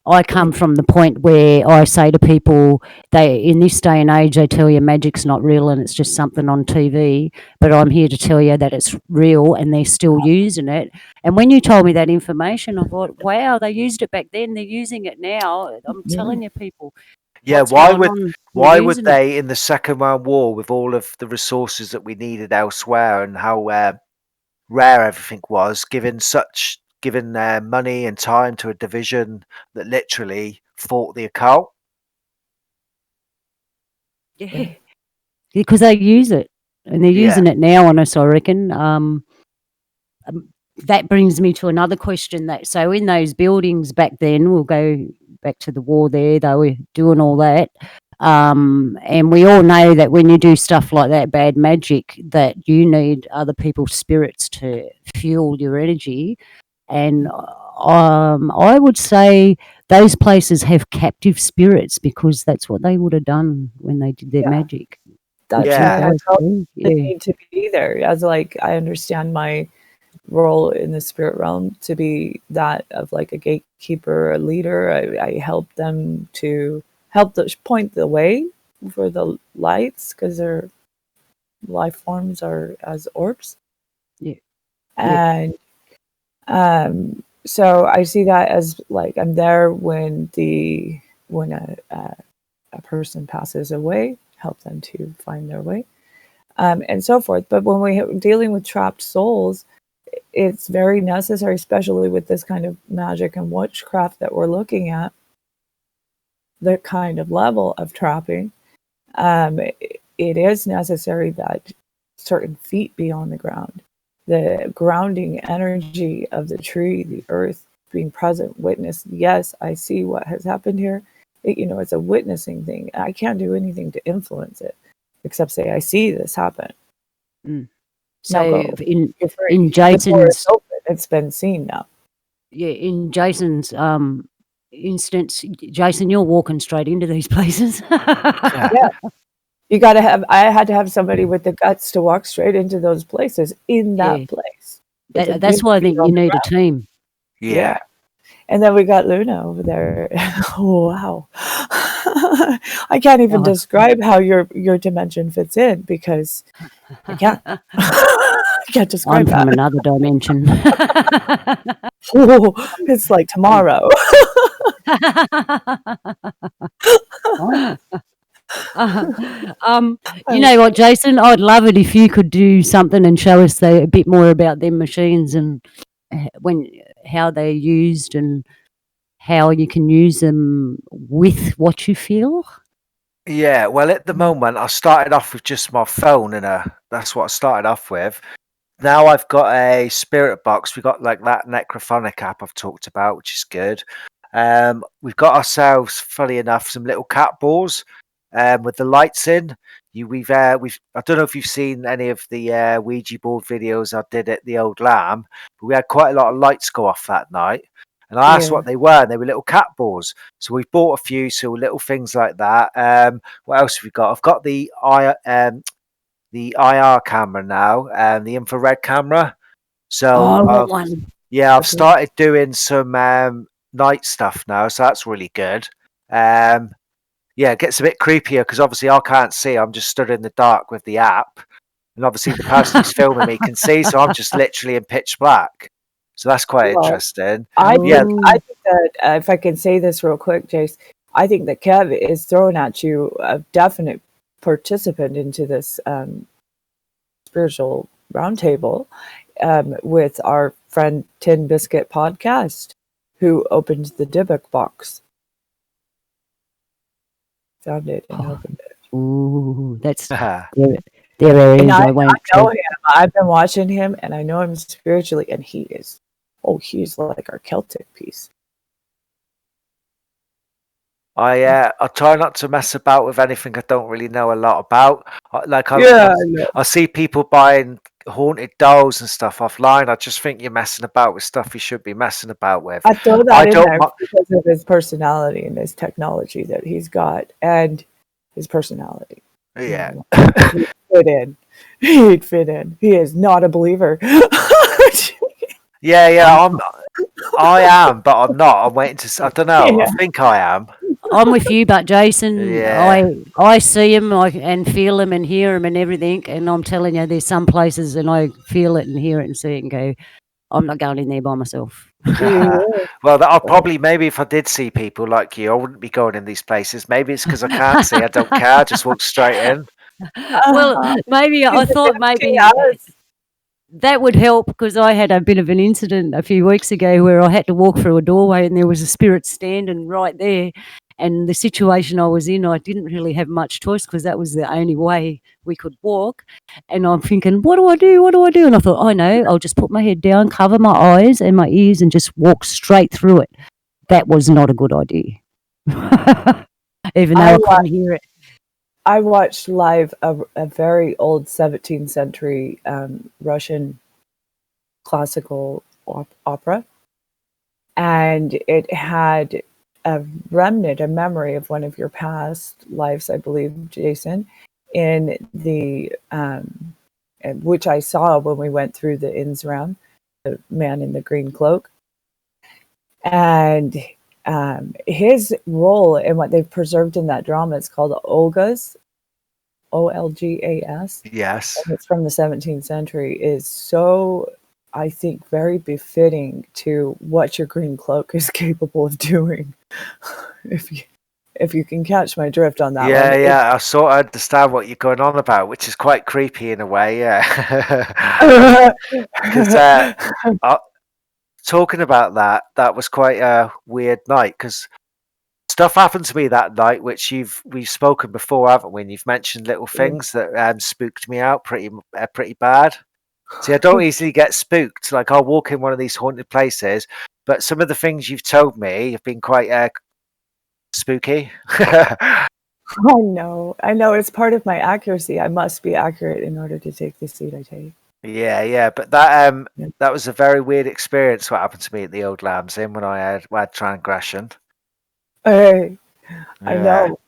I come from the point where I say to people, they in this day and age, they tell you magic's not real and it's just something on TV. But I'm here to tell you that it's real and they're still using it. And when you told me that information, I thought, wow, they used it back then. They're using it now. I'm telling you, people, Yeah, what's going on? They're why would using it. they in the Second World War with all of the resources that we needed elsewhere and how rare everything was, given money and time to a division that literally fought the occult? Yeah, because they use it and they're Yeah, using it now on us, I reckon. That brings me to another question. So in those buildings back then, we'll go back to the war there, they were doing all that. And we all know that when you do stuff like that, bad magic, that you need other people's spirits to fuel your energy. And I would say those places have captive spirits because that's what they would have done when they did their magic. That's Which why is, I I felt see, the yeah. need to be there. As like I understand my role in the spirit realm to be that of like a gatekeeper, a leader. I help them to point the way for the lights because their life forms are as orbs. Yeah. And so I see that as like I'm there when a person passes away, help them to find their way, and so forth. But when we're dealing with trapped souls, it's very necessary, especially with this kind of magic and witchcraft that we're looking at, the kind of level of trapping. It is necessary that certain feet be on the ground. The grounding energy of the tree, the earth, being present, witness. Yes, I see what has happened here. It's a witnessing thing. I can't do anything to influence it, except say I see this happen. Mm. Now So go. You're free. in The door is Jason's open. It's been seen now. in Jason's instance, Jason, you're walking straight into these places. Yeah. You got to have, I had to have somebody with the guts to walk straight into those places in Yeah. that place. With the That's why I think on you the need a ground. team. yeah. And then we got Luna over there. Oh, wow. I can't even describe how your dimension fits in because I can't. I can't describe I'm from that. another dimension. Oh, it's like tomorrow. You know what, Jason? I'd love it if you could do something and show us a bit more about them machines and how they're used and how you can use them with what you feel. Yeah, well, at the moment, I started off with just my phone, and that's what I started off with. Now I've got a spirit box. We've got like that necrophonic app I've talked about, which is good. We've got ourselves, funny enough, some little cat balls with the lights in. We've I don't know if you've seen any of the Ouija board videos I did at the Old Lamb, but we had quite a lot of lights go off that night. And I asked what they were, and they were little cat balls. So we've bought a few, so little things like that. What else have we got? I've got the IR camera now and the infrared camera. So I want one. I've started doing some night stuff now, so that's really good. It gets a bit creepier because obviously I can't see. I'm just stood in the dark with the app, and obviously the person who's filming me can see, so I'm just literally in pitch black. So that's quite interesting. I Yeah, think that if I can say this real quick, Jace, I think that Kev is throwing at you a definite participant into this spiritual roundtable with our friend Tin Biscuit Podcast, who opened the Dybbuk box. Found it and opened it. Ooh, that's Yeah. there areas And I I won't. know him. I've been watching him, and I know him spiritually, and he's like our Celtic piece. I try not to mess about with anything I don't really know a lot about. Yeah, I see people buying haunted dolls and stuff offline. I just think you're messing about with stuff you should be messing about with. I throw that I in don't. there because of his personality and his technology that he's got, and his personality. Yeah. He'd fit in. He'd fit in. He is not a believer. Yeah. I am, but I'm not. I'm waiting to. I don't know. Yeah. I think I am. I'm with you, but Jason, Yeah. I see him and feel him and hear him and everything, and I'm telling you, there's some places and I feel it and hear it and see it and go, I'm not going in there by myself. Well, I'll probably, maybe if I did see people like you, I wouldn't be going in these places. Maybe it's because I can't see. I don't care. I just walk straight in. Well, maybe I thought maybe that would help because I had a bit of an incident a few weeks ago where I had to walk through a doorway and there was a spirit standing right there. And the situation I was in, I didn't really have much choice because that was the only way we could walk. And I'm thinking, what do I do? What do I do? And I thought, I know, I'll just put my head down, cover my eyes and my ears and just walk straight through it. That was not a good idea. Even though I couldn't hear it. I watched live a very old 17th century Russian classical opera, and it had a remnant, a memory of one of your past lives, I believe, Jason, in the which I saw when we went through the inns round, the man in the green cloak, and his role and what they've preserved in that drama is called Olga's, Olgas. Yes. And it's from the 17th century. Is so, I think, very befitting to what your green cloak is capable of doing. If you can catch my drift on that one. Yeah. I sort of understand what you're going on about, which is quite creepy in a way. Yeah. Because talking about that was quite a weird night because stuff happened to me that night, which we've spoken before, haven't we? And you've mentioned little things that spooked me out pretty bad. See, I don't easily get spooked. Like I'll walk in one of these haunted places, but some of the things you've told me have been quite spooky. I know. It's part of my accuracy. I must be accurate in order to take the seat I take. Yeah. But that was a very weird experience. What happened to me at the Old Lambs Inn when I had transgression. Hey, I know.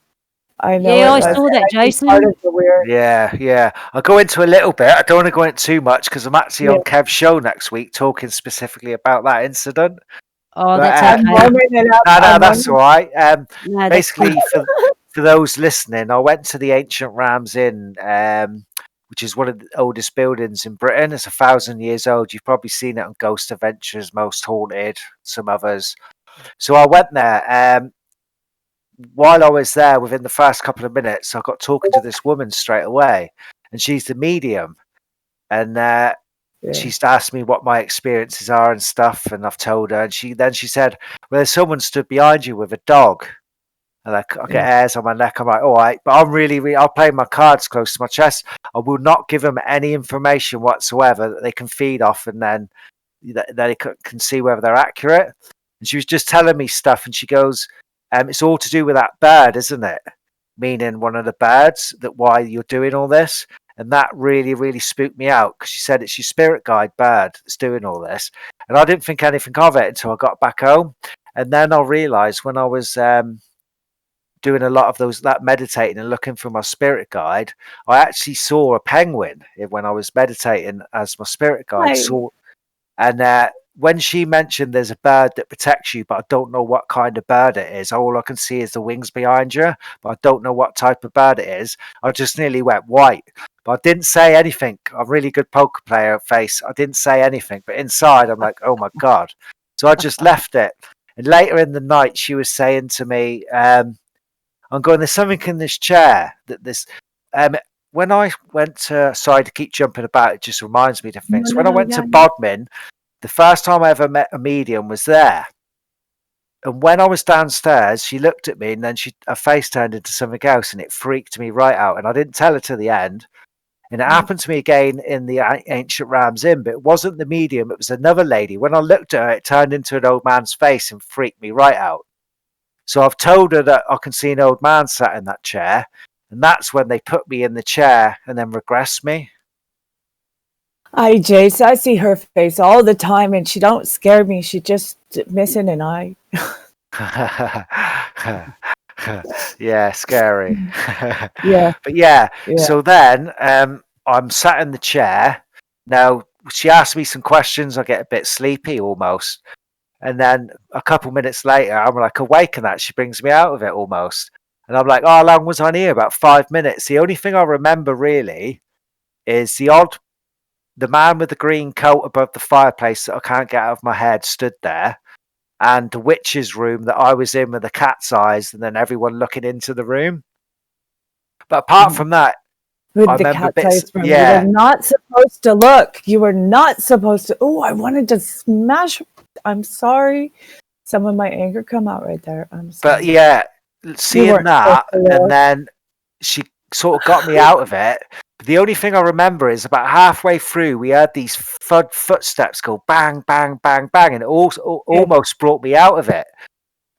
Yeah, I saw that, Jason. Part of the weird. Yeah. I'll go into a little bit. I don't want to go into too much because I'm actually on Kev's show next week talking specifically about that incident. Oh, that's okay. No, that's all right. Basically, for those listening, I went to the ancient Rams Inn, which is one of the oldest buildings in Britain. It's 1,000 years old. You've probably seen it on Ghost Adventures, Most Haunted, some others. So I went there. While I was there, within the first couple of minutes, I got talking to this woman straight away, and she's the medium. And she's asked me what my experiences are and stuff, and I've told her. And she said, "Well, there's someone stood behind you with a dog." And I get hairs on my neck. I'm like, all right, but I'm really, I'll play my cards close to my chest. I will not give them any information whatsoever that they can feed off, and then they can see whether they're accurate. And she was just telling me stuff, and she goes, "It's all to do with that bird, isn't it?" Meaning one of the birds. That why you're doing all this. And that really, really spooked me out because she said it's your spirit guide bird that's doing all this. And I didn't think anything of it until I got back home. And then I realised when I was doing a lot of that meditating and looking for my spirit guide, I actually saw a penguin when I was meditating as my spirit guide. And when she mentioned there's a bird that protects you, but I don't know what kind of bird it is. All I can see is the wings behind you, but I don't know what type of bird it is. I just nearly went white. But I didn't say anything. I'm a really good poker player face. I didn't say anything. But inside, I'm like, oh my God. So I just left it. And later in the night, she was saying to me, I'm going, there's something in this chair that this. Um, when I went to, sorry to keep jumping about, it just reminds me of different things. When I went to Bodmin, the first time I ever met a medium was there. And when I was downstairs, she looked at me and then her face turned into something else and it freaked me right out. And I didn't tell her to the end. And it happened to me again in the Ancient Rams Inn, but it wasn't the medium, it was another lady. When I looked at her, it turned into an old man's face and freaked me right out. So I've told her that I can see an old man sat in that chair. And that's when they put me in the chair and then regressed me. Jace, I see her face all the time and she don't scare me. She just missing an eye. Yeah, scary. Yeah. But yeah, so then I'm sat in the chair. Now, she asked me some questions. I get a bit sleepy almost. And then a couple minutes later, I'm like awake and that she brings me out of it almost. And I'm like, oh, how long was I in here? About 5 minutes. The only thing I remember really is the man with the green coat above the fireplace that I can't get out of my head stood there. And the witch's room that I was in with the cat's eyes and then everyone looking into the room. But apart from that, with I the remember cat's eyes room. yeah. You were not supposed to look. You were not supposed to. Oh, I wanted to smash. I'm sorry. Some of my anger come out right there. I'm sorry. But yeah, seeing that, and then she sort of got me out of it. The only thing I remember is about halfway through, we heard these footsteps go bang, bang, bang, bang, and it almost brought me out of it.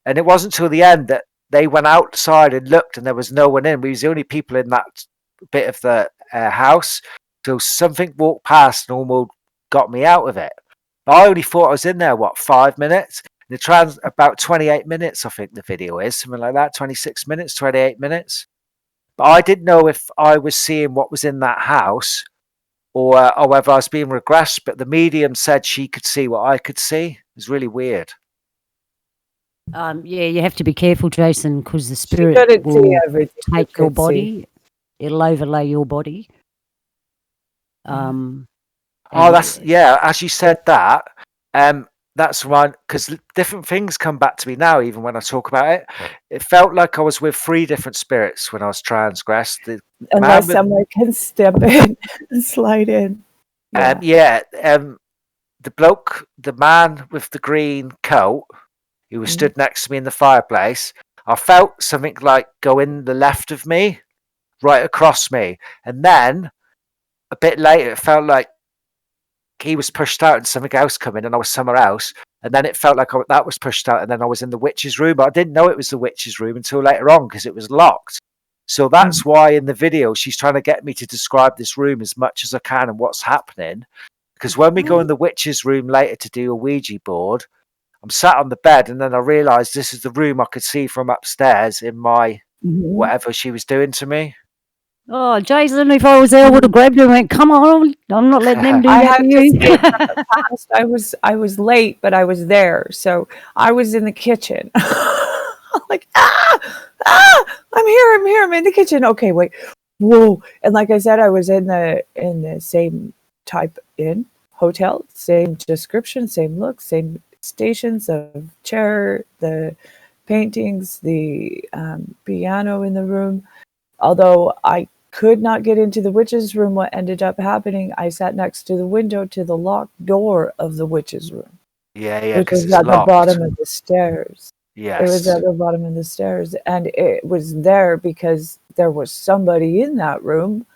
And it wasn't till the end that they went outside and looked, and there was no one in. We was the only people in that bit of the house. So something walked past and almost got me out of it. I only thought I was in there, 5 minutes? About 28 minutes, I think the video is, something like that, 26 minutes, 28 minutes. But I didn't know if I was seeing what was in that house or whether I was being regressed, but the medium said she could see what I could see. It was really weird. Yeah, you have to be careful, Jason, because the spirit will take your body. It'll overlay your body. As you said that, that's right, because different things come back to me now, even when I talk about it. It felt like I was with 3 different spirits when I was transgressed. Unless someone can step in and slide in. The bloke, the man with the green coat, who was stood next to me in the fireplace, I felt something like go in the left of me, right across me. And then a bit later, it felt like he was pushed out and something else come in and I was somewhere else. And then it felt like that was pushed out and then I was in the witch's room. But I didn't know it was the witch's room until later on because it was locked. So that's why in the video, she's trying to get me to describe this room as much as I can and what's happening. Because when we go in the witch's room later to do a Ouija board, I'm sat on the bed and then I realised this is the room I could see from upstairs in my whatever she was doing to me. Oh, Jason, if I was there, I would have grabbed him and went, come on, I'm not letting them do that to you. I was late, but I was there. So I was in the kitchen. Like, I'm here, I'm in the kitchen. Okay, wait. Whoa. And like I said, I was in the same type inn, hotel, same description, same look, same stations of chair, the paintings, the piano in the room. Although I could not get into the witch's room, what ended up happening, I sat next to the window to the locked door of the witch's room. Yeah, which was at the bottom of the stairs. Yes. It was at the bottom of the stairs. And it was there because there was somebody in that room.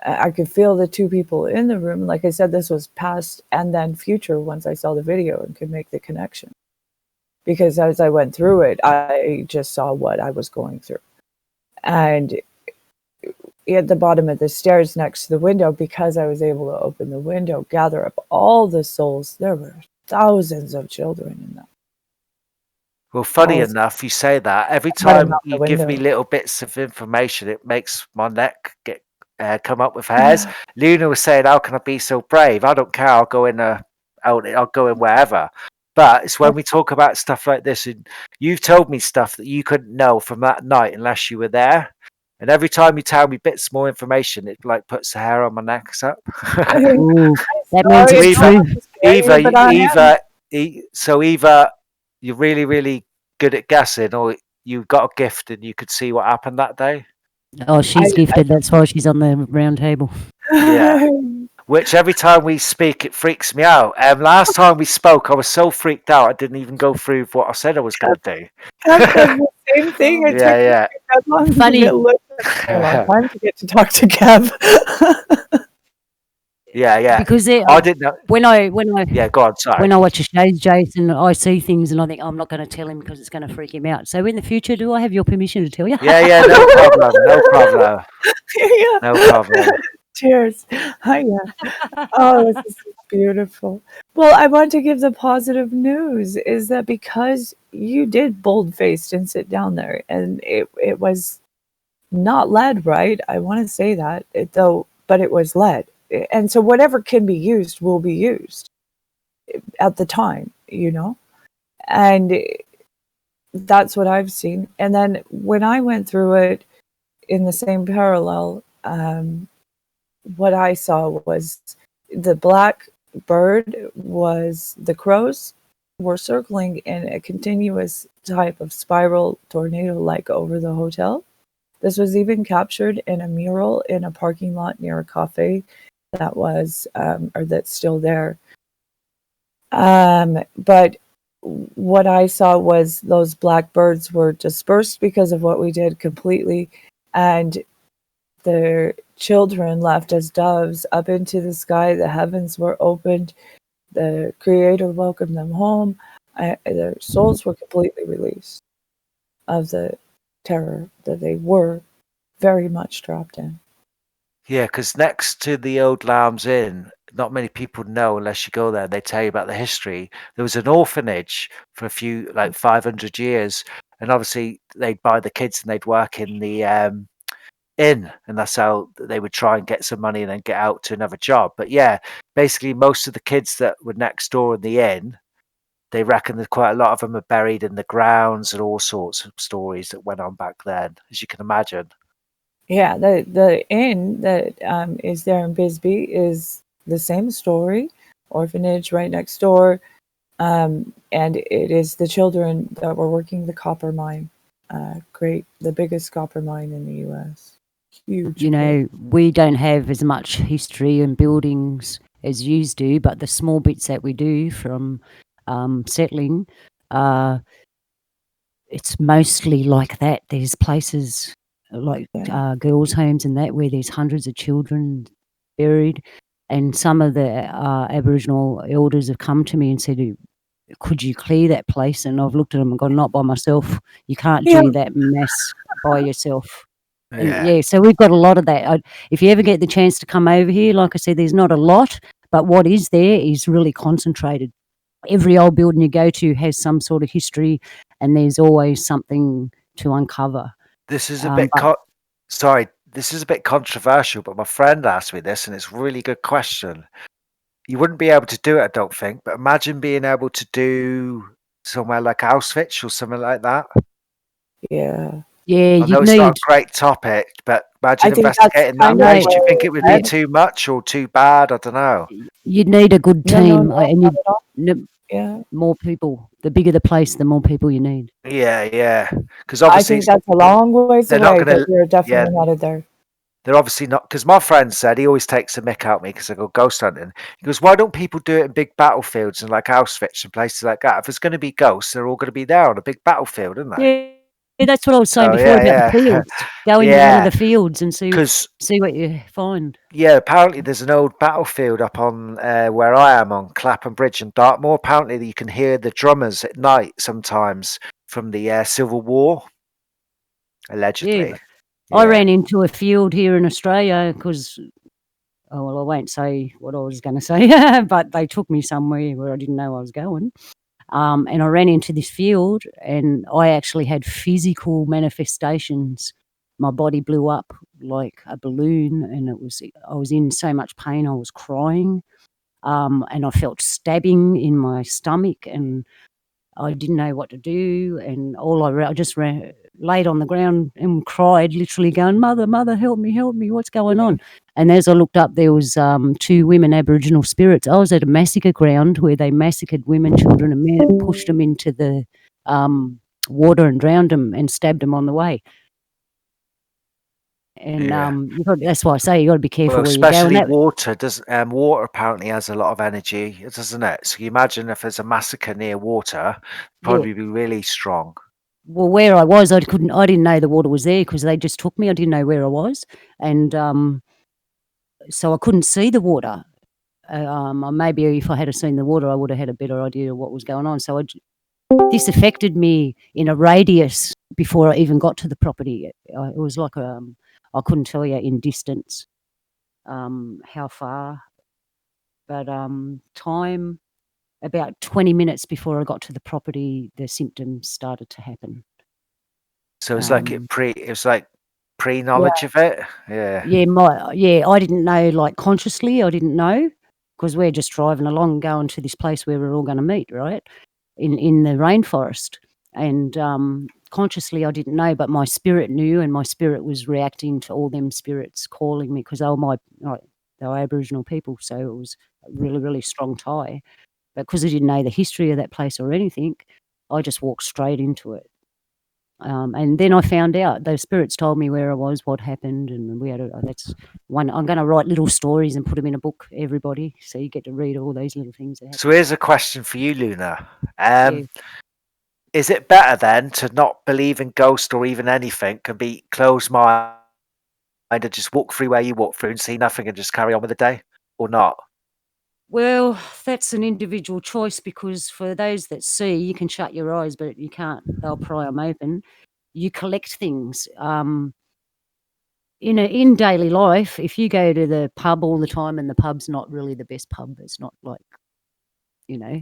I could feel the 2 people in the room. Like I said, this was past and then future once I saw the video and could make the connection. Because as I went through it, I just saw what I was going through. And at the bottom of the stairs next to the window, because I was able to open the window, gather up all the souls, there were thousands of children in that. Well, funny enough, you say that. Every time you give me little bits of information, it makes my neck come up with hairs. Luna was saying, how can I be so brave? I don't care. I'll go in wherever. But it's when we talk about stuff like this, and you've told me stuff that you couldn't know from that night unless you were there. And every time you tell me bits more information, it like puts the hair on my neck up. Ooh, that means it's true. Either you're really, really good at guessing, or you got a gift and you could see what happened that day? Oh, she's gifted. That's why she's on the round table. Yeah. Which every time we speak, it freaks me out. Last time we spoke, I was so freaked out, I didn't even go through what I said I was going to do. I've done the same thing. It took me Yeah, that long Funny. to a long time to get to talk to Kev. yeah. Because I didn't know. when I Yeah, go on. Sorry. when I watch a show, Jason, I see things and I think I'm not going to tell him because it's going to freak him out. So in the future, do I have your permission to tell you? Yeah. No problem. No problem. Yeah. No problem. Cheers. Yeah. Oh, this is beautiful. Well, I want to give the positive news is that because you did bold-faced and sit down there, and it was not lead, right? I want to say that, but it was lead. And so whatever can be used will be used at the time, And that's what I've seen. And then when I went through it in the same parallel, what I saw was the black bird was the crows were circling in a continuous type of spiral tornado like over the hotel. This was even captured in a mural in a parking lot near a cafe that was or that's still there. But what I saw was those black birds were dispersed because of what we did completely, and their children left as doves up into the sky. The heavens were opened. The Creator welcomed them home. Their souls were completely released of the terror that they were very much trapped in. Yeah, because next to the old Lambs Inn, not many people know unless you go there. They tell you about the history. There was an orphanage for a few, like 500 years, and obviously they'd buy the kids and they'd work in the inn, and that's how they would try and get some money and then get out to another job. But yeah, basically most of the kids that were next door in the inn, they reckon that quite a lot of them are buried in the grounds and all sorts of stories that went on back then, as you can imagine. Yeah, the inn that is there in Bisbee is the same story, orphanage right next door, and it is the children that were working the copper mine, the biggest copper mine in the U.S. Huge. We don't have as much history and buildings as yous do, but the small bits that we do from settling, it's mostly like that. There's places like girls' homes and that where there's hundreds of children buried, and some of the Aboriginal elders have come to me and said, could you clear that place? And I've looked at them and gone, not by myself. You can't do that mass by yourself. And so we've got a lot of that. If you ever get the chance to come over here, like I said, there's not a lot, but what is there is really concentrated. Every old building you go to has some sort of history, and there's always something to uncover. This is a bit this is a bit controversial, but my friend asked me this, and it's a really good question. You wouldn't be able to do it, I don't think, but imagine being able to do somewhere like Auschwitz or something like that. Yeah. Yeah, I know it's not a great topic, but imagine investigating that place. Do you think it would be too much or too bad? I don't know. You'd need a good team, and yeah, more people. The bigger the place, the more people you need. Yeah. Because obviously, I think that's a long ways away, but you're definitely headed there. They're obviously not, because my friend said he always takes a mick out me because I go ghost hunting. He goes, why don't people do it in big battlefields and like Auschwitz and places like that? If there's going to be ghosts, they're all going to be there on a big battlefield, aren't they? Yeah, that's what I was saying before about the fields. Go into one of the fields and see what you find. Yeah, apparently there's an old battlefield up on where I am on Clapham Bridge in Dartmoor. Apparently you can hear the drummers at night sometimes from the Civil War, allegedly. Yeah. I ran into a field here in Australia because, I won't say what I was going to say, but they took me somewhere where I didn't know I was going. And I ran into this field and I actually had physical manifestations. My body blew up like a balloon and I was in so much pain. I was crying, and I felt stabbing in my stomach and I didn't know what to do. And I just laid on the ground and cried, literally going, mother, help me, what's going on? And as I looked up, there was 2 women Aboriginal spirits. I was at a massacre ground where they massacred women, children, and men, and pushed them into the water and drowned them and stabbed them on the way. And Yeah. that's why I say you got to be careful Well, where you go. And especially that, water apparently has a lot of energy, doesn't it? So you imagine if there's a massacre near water, yeah. probably be really strong. Well, where I was, I didn't know the water was there because they just took me. I didn't know where I was, and so I couldn't see the water. Maybe if I had seen the water, I would have had a better idea of what was going on. So this affected me in a radius before I even got to the property. It was like I couldn't tell you in distance how far, but time about 20 minutes before I got to the property, the symptoms started to happen. So it's like Um, it was like pre-knowledge of it. Yeah. I didn't know, like, consciously, I didn't know because we're just driving along, going to this place where we're all going to meet, right, in the rainforest, and consciously I didn't know, but my spirit knew, and my spirit was reacting to all them spirits calling me because they were Aboriginal people, so it was a really, really strong tie. But because I didn't know the history of that place or anything, I just walked straight into it. And then I found out those spirits told me where I was, what happened, and we had that's one. I'm going to write little stories and put them in a book, everybody, so you get to read all these little things that So happen. here's a question for you, Luna. Yeah. Is it better then to not believe in ghosts or even anything and be closed-minded and just walk through where you walk through and see nothing and just carry on with the day, or not? Well, that's an individual choice because for those that see, you can shut your eyes, but you can't. They'll pry them open. You collect things. In daily life, if you go to the pub all the time and the pub's not really the best pub, it's not like, you know,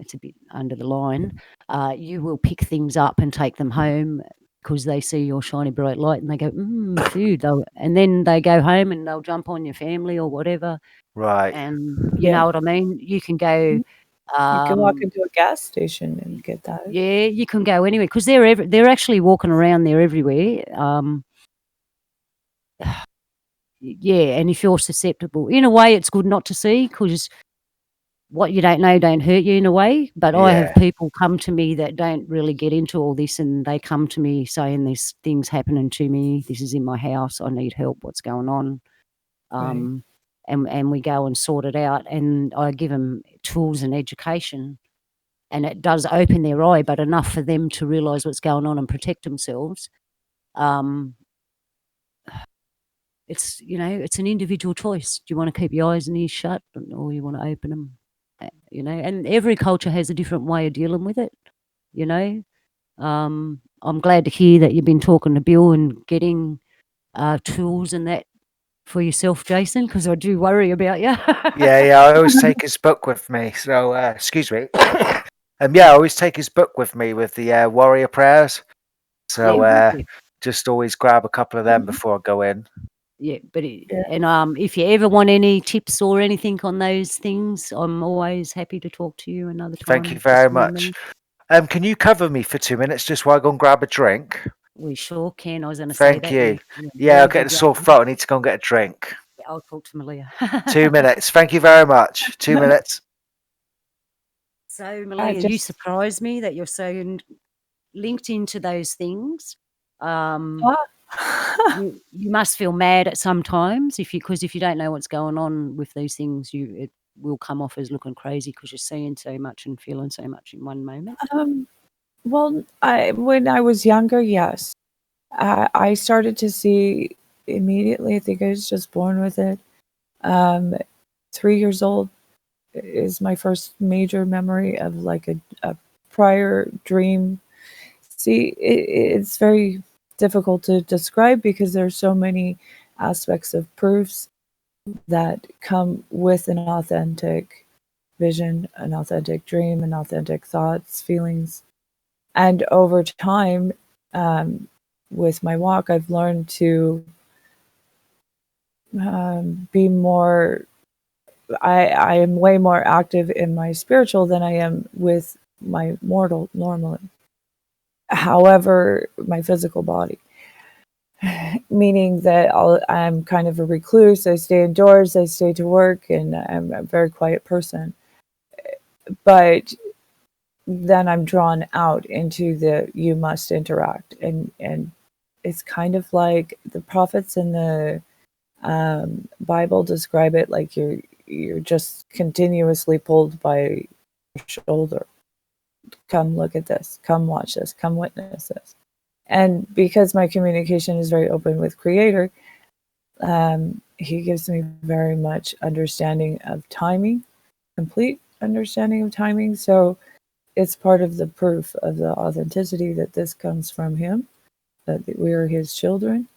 it's a bit under the line, you will pick things up and take them home because they see your shiny bright light and they go, food. And then they go home and they'll jump on your family or whatever. Right. And you Yeah. know what I mean? You can go, You can walk into a gas station and get that. yeah, you can go anywhere because they're actually walking around there everywhere. Yeah, and if you're susceptible, in a way, it's good not to see because what you don't know don't hurt you in a way. But I have Yeah. people come to me that don't really get into all this, and they come to me saying there's things happening to me. This is in my house. I need help. What's going on? Right. And we go and sort it out, and I give them tools and education, and it does open their eye, but enough for them to realise what's going on and protect themselves. It's it's an individual choice. Do you want to keep your eyes and ears shut, or you want to open them? And every culture has a different way of dealing with it. You know, I'm glad to hear that you've been talking to Bill and getting tools and that for yourself, Jason, because I do worry about you. Yeah. I always take his book with me. So, excuse me. Yeah, I always take his book with me with the warrior prayers. So, Yeah. just always grab a couple of them before I go in. Yeah, but Yeah. if you ever want any tips or anything on those things, I'm always happy to talk to you another Thank you time. very Just ring much. me. Can you cover me for 2 minutes just while I go and grab a drink? We sure can. I was going to say Thank that. you. You're Yeah, I'll very get good, a sore Jason. throat. I need to go and get a drink. I'll talk to Malia. 2 minutes. Thank you very much. 2 minutes. So, Malia, you Just surprised me that you're so linked into those things. You must feel mad at sometimes because if you don't know what's going on with these things, it will come off as looking crazy because you're seeing so much and feeling so much in one moment. Well, when I was younger, yes, I started to see immediately. I think I was just born with it. 3 years old is my first major memory of like a prior dream. See, it's very difficult to describe because there's so many aspects of proofs that come with an authentic vision, an authentic dream, an authentic thoughts, feelings. And over time, with my walk, I've learned to be more. I am way more active in my spiritual than I am with my mortal normally. However, my physical body. meaning that I'm kind of a recluse. I stay indoors, I stay to work, and I'm a very quiet person. But then I'm drawn out into the you must interact, and it's kind of like the prophets in the Bible describe it like you're just continuously pulled by your shoulder. Come look at this. Come watch this. Come witness this. And because my communication is very open with Creator, he gives me very much understanding of timing, complete understanding of timing. So it's part of the proof of the authenticity that this comes from him, that we are his children,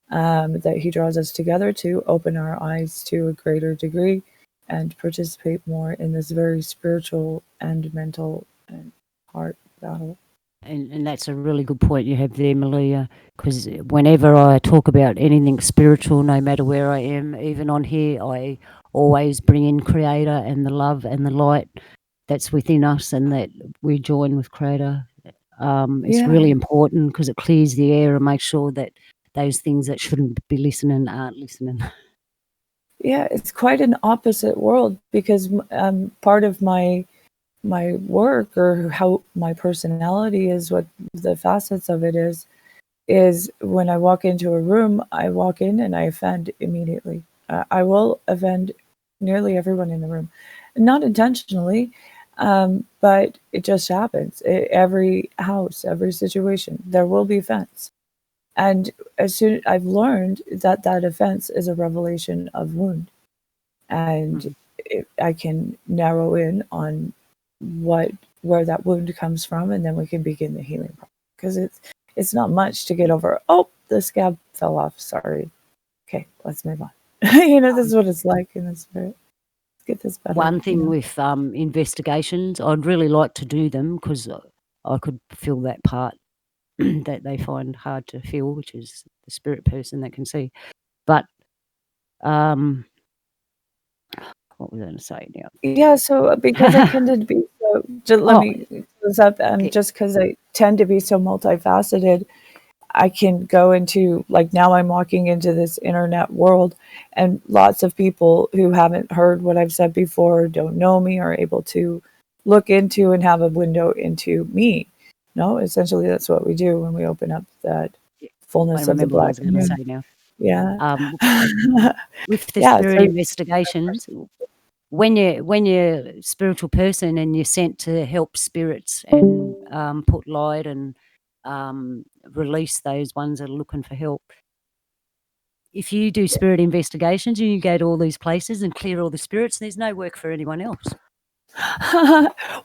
that he draws us together to open our eyes to a greater degree and participate more in this very spiritual and mental and heart battle. And that's a really good point you have there, Malia, because whenever I talk about anything spiritual, no matter where I am, even on here, I always bring in Creator and the love and the light that's within us, and that we join with Creator. It's really important because it clears the air and makes sure that those things that shouldn't be listening aren't listening. Yeah, it's quite an opposite world because part of my work or how my personality is, what the facets of it is when I walk into a room, I walk in and I offend immediately. I will offend nearly everyone in the room, not intentionally, but it just happens. Every house, every situation, there will be offense. And as soon I've learned that that offense is a revelation of wound, and I can narrow in on where that wound comes from, and then we can begin the healing process. Because it's not much to get over. Oh, the scab fell off. Sorry. Okay, let's move on. This is what it's like in the spirit. Let's get this better. One thing with investigations, I'd really like to do them because I could feel that part that they find hard to feel, which is the spirit person that can see. But what was I going to say now? Yeah, so because I tend to be so, let me close up. Just because I tend to be so multifaceted, I can go into, like, now I'm walking into this internet world, and lots of people who haven't heard what I've said before, don't know me, are able to look into and have a window into me. No, essentially that's what we do when we open up that fullness of the remember what I black was going to moon. say now. Yeah. With the Yeah, spirit so investigations, when you're a spiritual person and you're sent to help spirits and put light and release those ones that are looking for help, if you do spirit investigations and you go to all these places and clear all the spirits, there's no work for anyone else.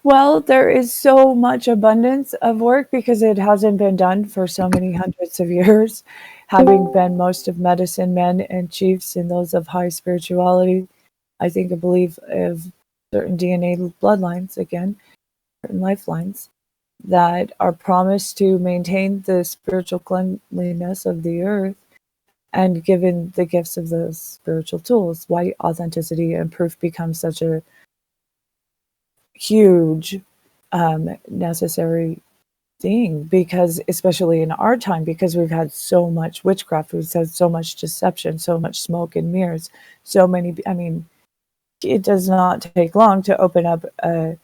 well, there is so much abundance of work because it hasn't been done for so many hundreds of years, having been most of medicine men and chiefs and those of high spirituality. I believe of certain DNA bloodlines, again, certain lifelines that are promised to maintain the spiritual cleanliness of the earth and given the gifts of those spiritual tools. Why authenticity and proof becomes such a huge necessary thing, because especially in our time, because we've had so much witchcraft, we've had so much deception, so much smoke and mirrors, so many, it does not take long to open up a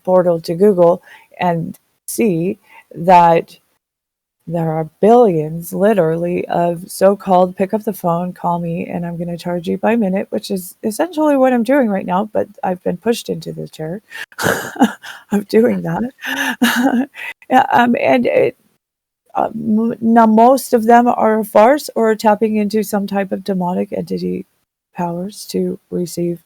portal to Google and see that there are billions, literally, of so-called pick up the phone, call me, and I'm going to charge you by minute, which is essentially what I'm doing right now, but I've been pushed into the chair of doing that. Yeah, now most of them are a farce or tapping into some type of demonic entity powers to receive,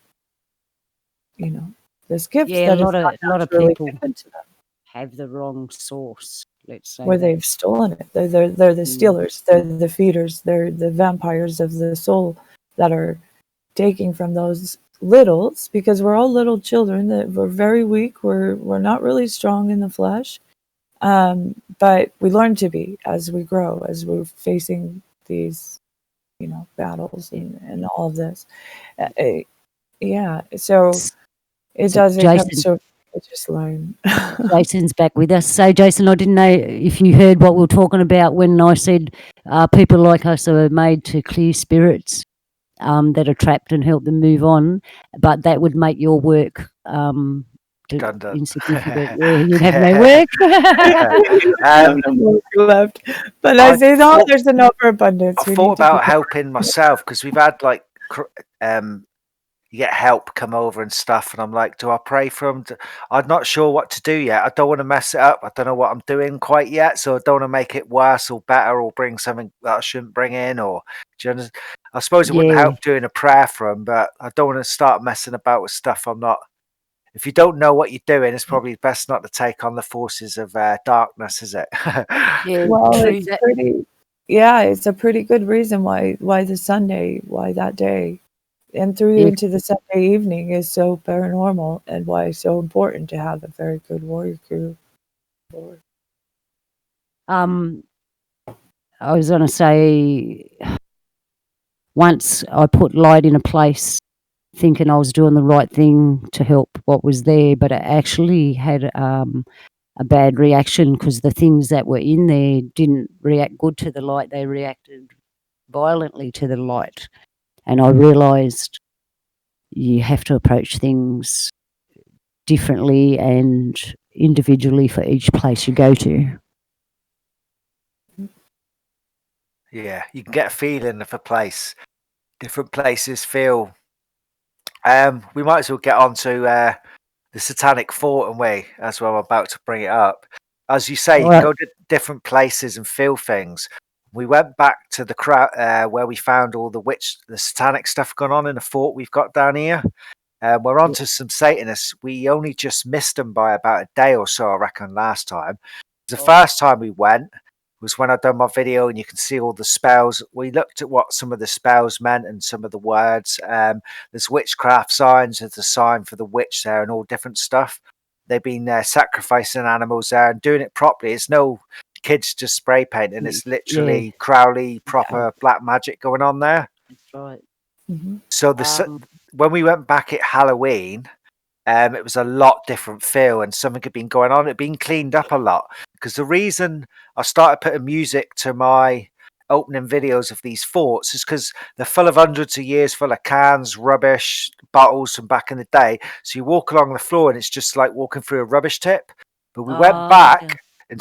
this gift Yeah, that a is lot not of naturally people given to them, have the wrong source. Let's say where that. they've stolen it. They're the stealers. They're the feeders. They're the vampires of the soul that are taking from those littles, because we're all little children, that we're very weak. We're not really strong in the flesh, but we learn to be as we grow, as we're facing these, battles and all of this. Yeah, so it So does. It comes Jason, to just learn. Jason's back with us. So Jason, I didn't know if you heard what we were talking about when I said People like us are made to clear spirits that are trapped and help them move on. But that would make your work Redundant. insignificant. Yeah, you'd have no Yeah. work. um, No more left. But I I say, no, thought there's an overabundance. I We thought need to keep about helping myself because we've had like you get help come over and stuff, and I'm like, do I pray for them? I'm not sure what to do yet. I don't want to mess it up. I don't know what I'm doing quite yet, so I don't want to make it worse or better or bring something that I shouldn't bring in. Or do you understand? I suppose it wouldn't Yeah, help doing a prayer for them, but I don't want to start messing about with stuff I'm not. If you don't know what you're doing, it's probably best not to take on the forces of darkness, is it? yeah, Well, true. it's pretty. Yeah, it's a pretty good reason why the Sunday, why that day, and through Yeah, into the Sunday evening is so paranormal, and why it's so important to have a very good warrior crew. I was going to say once I put light in a place thinking I was doing the right thing to help what was there, but it actually had a bad reaction because the things that were in there didn't react good to the light. They reacted violently to the light. And I realised you have to approach things differently and individually for each place you go to. Yeah, you can get a feeling of a place. Different places feel. We might as well get on to the Satanic Fort, and we, as well. I'm about to bring it up. As you say, All you can right. go to different places and feel things. We went back to the crowd where we found all the satanic stuff going on in the fort we've got down here. We're on Yeah. to some Satanists. We only just missed them by about a day or so, I reckon, last time. The Oh, first time we went was when I done my video, and you can see all the spells. We looked at what some of the spells meant and some of the words. There's witchcraft signs. There's a sign for the witch there and all different stuff. They've been sacrificing animals there and doing it properly. It's no kids just spray painting. It's yeah, literally Crowley Yeah. proper black magic going on there. that's right. Hmm. So Um, when we went back at Halloween, it was a lot different feel, and something had been going on. It'd been cleaned up a lot because the reason I started putting music to my opening videos of these forts is because they're full of hundreds of years, full of cans, rubbish, bottles from back in the day. So you walk along the floor, and it's just like walking through a rubbish tip. But we went okay. back, and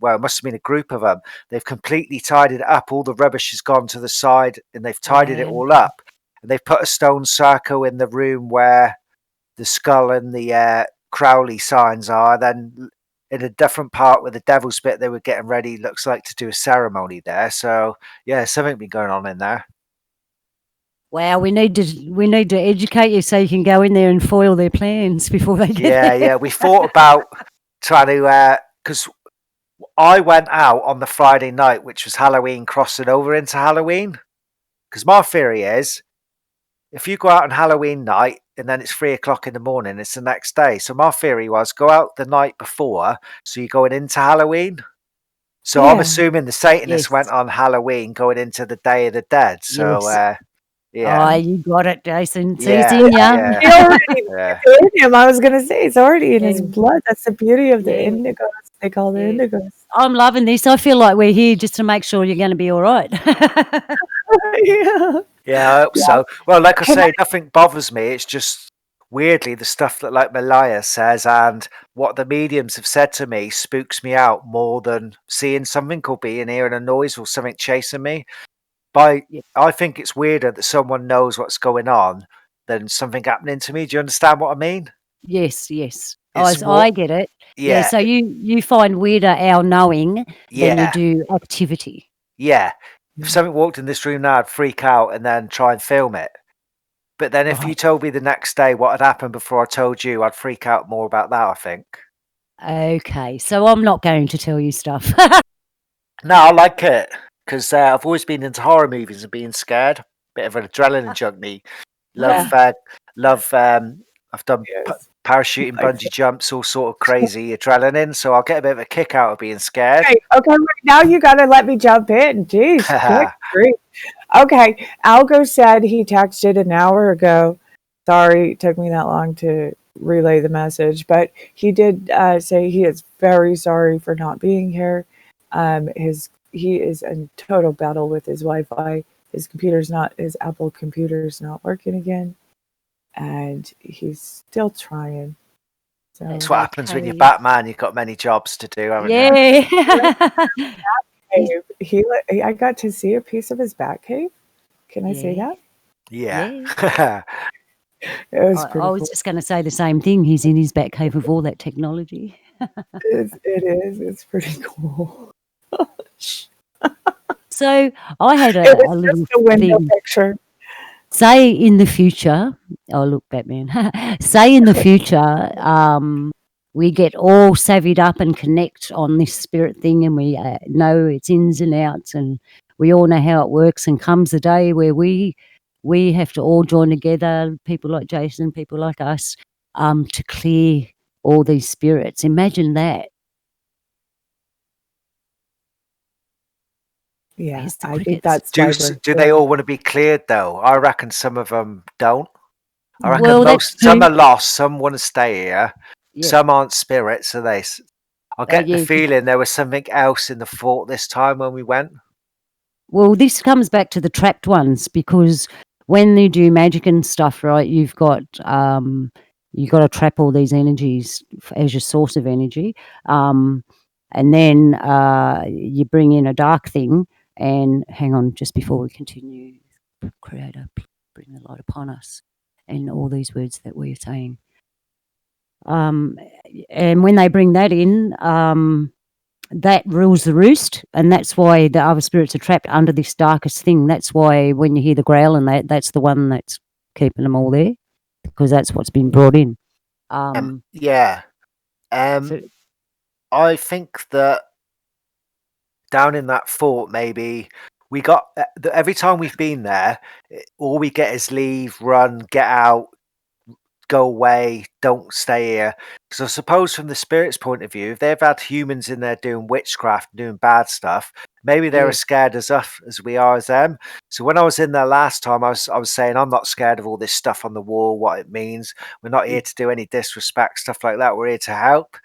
well, it must have been a group of them. They've completely tidied it up. All the rubbish has gone to the side, and they've tidied it all up. And they've put a stone circle in the room where the skull and the Crowley signs are. Then in a different part where the devil's bit, they were getting ready, looks like, to do a ceremony there. So yeah, something been going on in there. Wow, we need to educate you so you can go in there and foil their plans before they get Yeah, there. yeah. We thought about trying to because I went out on the Friday night, which was Halloween, crossing over into Halloween. Because my theory is, if you go out on Halloween night and then it's 3 o'clock in the morning, it's the next day. So my theory was go out the night before, so you're going into Halloween. So I'm Yeah. assuming the Satanists went Yes, on Halloween going into the Day of the Dead. So yes. yeah, Oh, you got it, Jason. See, it's yeah, in ya. yeah, He already, yeah, it's in him. I was gonna say it's already in his Yeah, blood. That's the beauty of the yeah, indigos. They call the yeah. indigos. I'm loving this. I feel like we're here just to make sure you're going to be all right. Yeah. yeah. I hope Yeah. so. Well, like I Can I? say, nothing bothers me. It's just weirdly the stuff that like Malaya says and what the mediums have said to me spooks me out more than seeing something or being hearing a noise or something chasing me. By Yeah. I think it's weirder that someone knows what's going on than something happening to me. Do you understand what I mean? Yes, yes. It's more, I get it. Yeah, yeah, so you find weirder our knowing than you yeah, do activity. yeah. If something walked in this room now, I'd freak out and then try and film it. But then if you Right. told me the next day what had happened before I told you, I'd freak out more about that, I think. Okay, so I'm not going to tell you stuff. No, I like it because I've always been into horror movies and being scared. Bit of an adrenaline junkie. Love, Yeah. love. I've done Yes. parachuting, Like, bungee jumps, all sort of crazy adrenaline. So I'll get a bit of a kick out of being scared. okay. Okay. Right now you got to let me jump in. Jeez. Good grief. Okay. Algo said he texted an hour ago. Sorry, it took me that long to relay the message, but he did say he is very sorry for not being here. His he is in total battle with his Wi-Fi. His Apple computer's not working again, and he's still trying. So That's That's what happens when you're okay. Batman. You've got many jobs to do, haven't you? Yeah. I got to see a piece of his bat cave. Can I say Yeah. that? Yeah. It was I pretty was cool. just going to say the same thing. He's in his back cave with all that technology. It is. It's pretty cool. So I had It was a little just a window thing. picture. Say in the future, oh look, Batman. Say in the future, we get all savvied up and connect on this spirit thing, and we know its ins and outs, and we all know how it works. And comes a day where we have to all join together, people like Jason, people like us, to clear all these spirits. Imagine that. Yeah, Where's the I think crickets? that's Do they all want to be cleared though? I reckon some of them don't. I reckon Well, that's some true. are lost. Some want to stay here. Yeah. Some aren't spirits. So I get the Yeah. feeling there was something else in the fort this time when we went. Well, this comes back to the trapped ones because when you do magic and stuff, right, you've got to trap all these energies as your source of energy, and then you bring in a dark thing. And hang on, just before we continue, Creator, bring the light upon us, and all these words that we're saying. And when they bring that in, that rules the roost, and that's why the other spirits are trapped under this darkest thing. That's why when you hear the growl and that's the one that's keeping them all there, because that's what's been brought in. Yeah. So, I think that down in that fort, maybe we got every time we've been there, all we get is leave, run, get out, go away, don't stay here. Because I suppose from the spirit's point of view, if they've had humans in there doing witchcraft, doing bad stuff, maybe they're yeah, as scared as us as we are as them. So when I was in there last time, I was saying I'm not scared of all this stuff on the wall, what it means. We're not here to do any disrespect, stuff like that. We're here to help.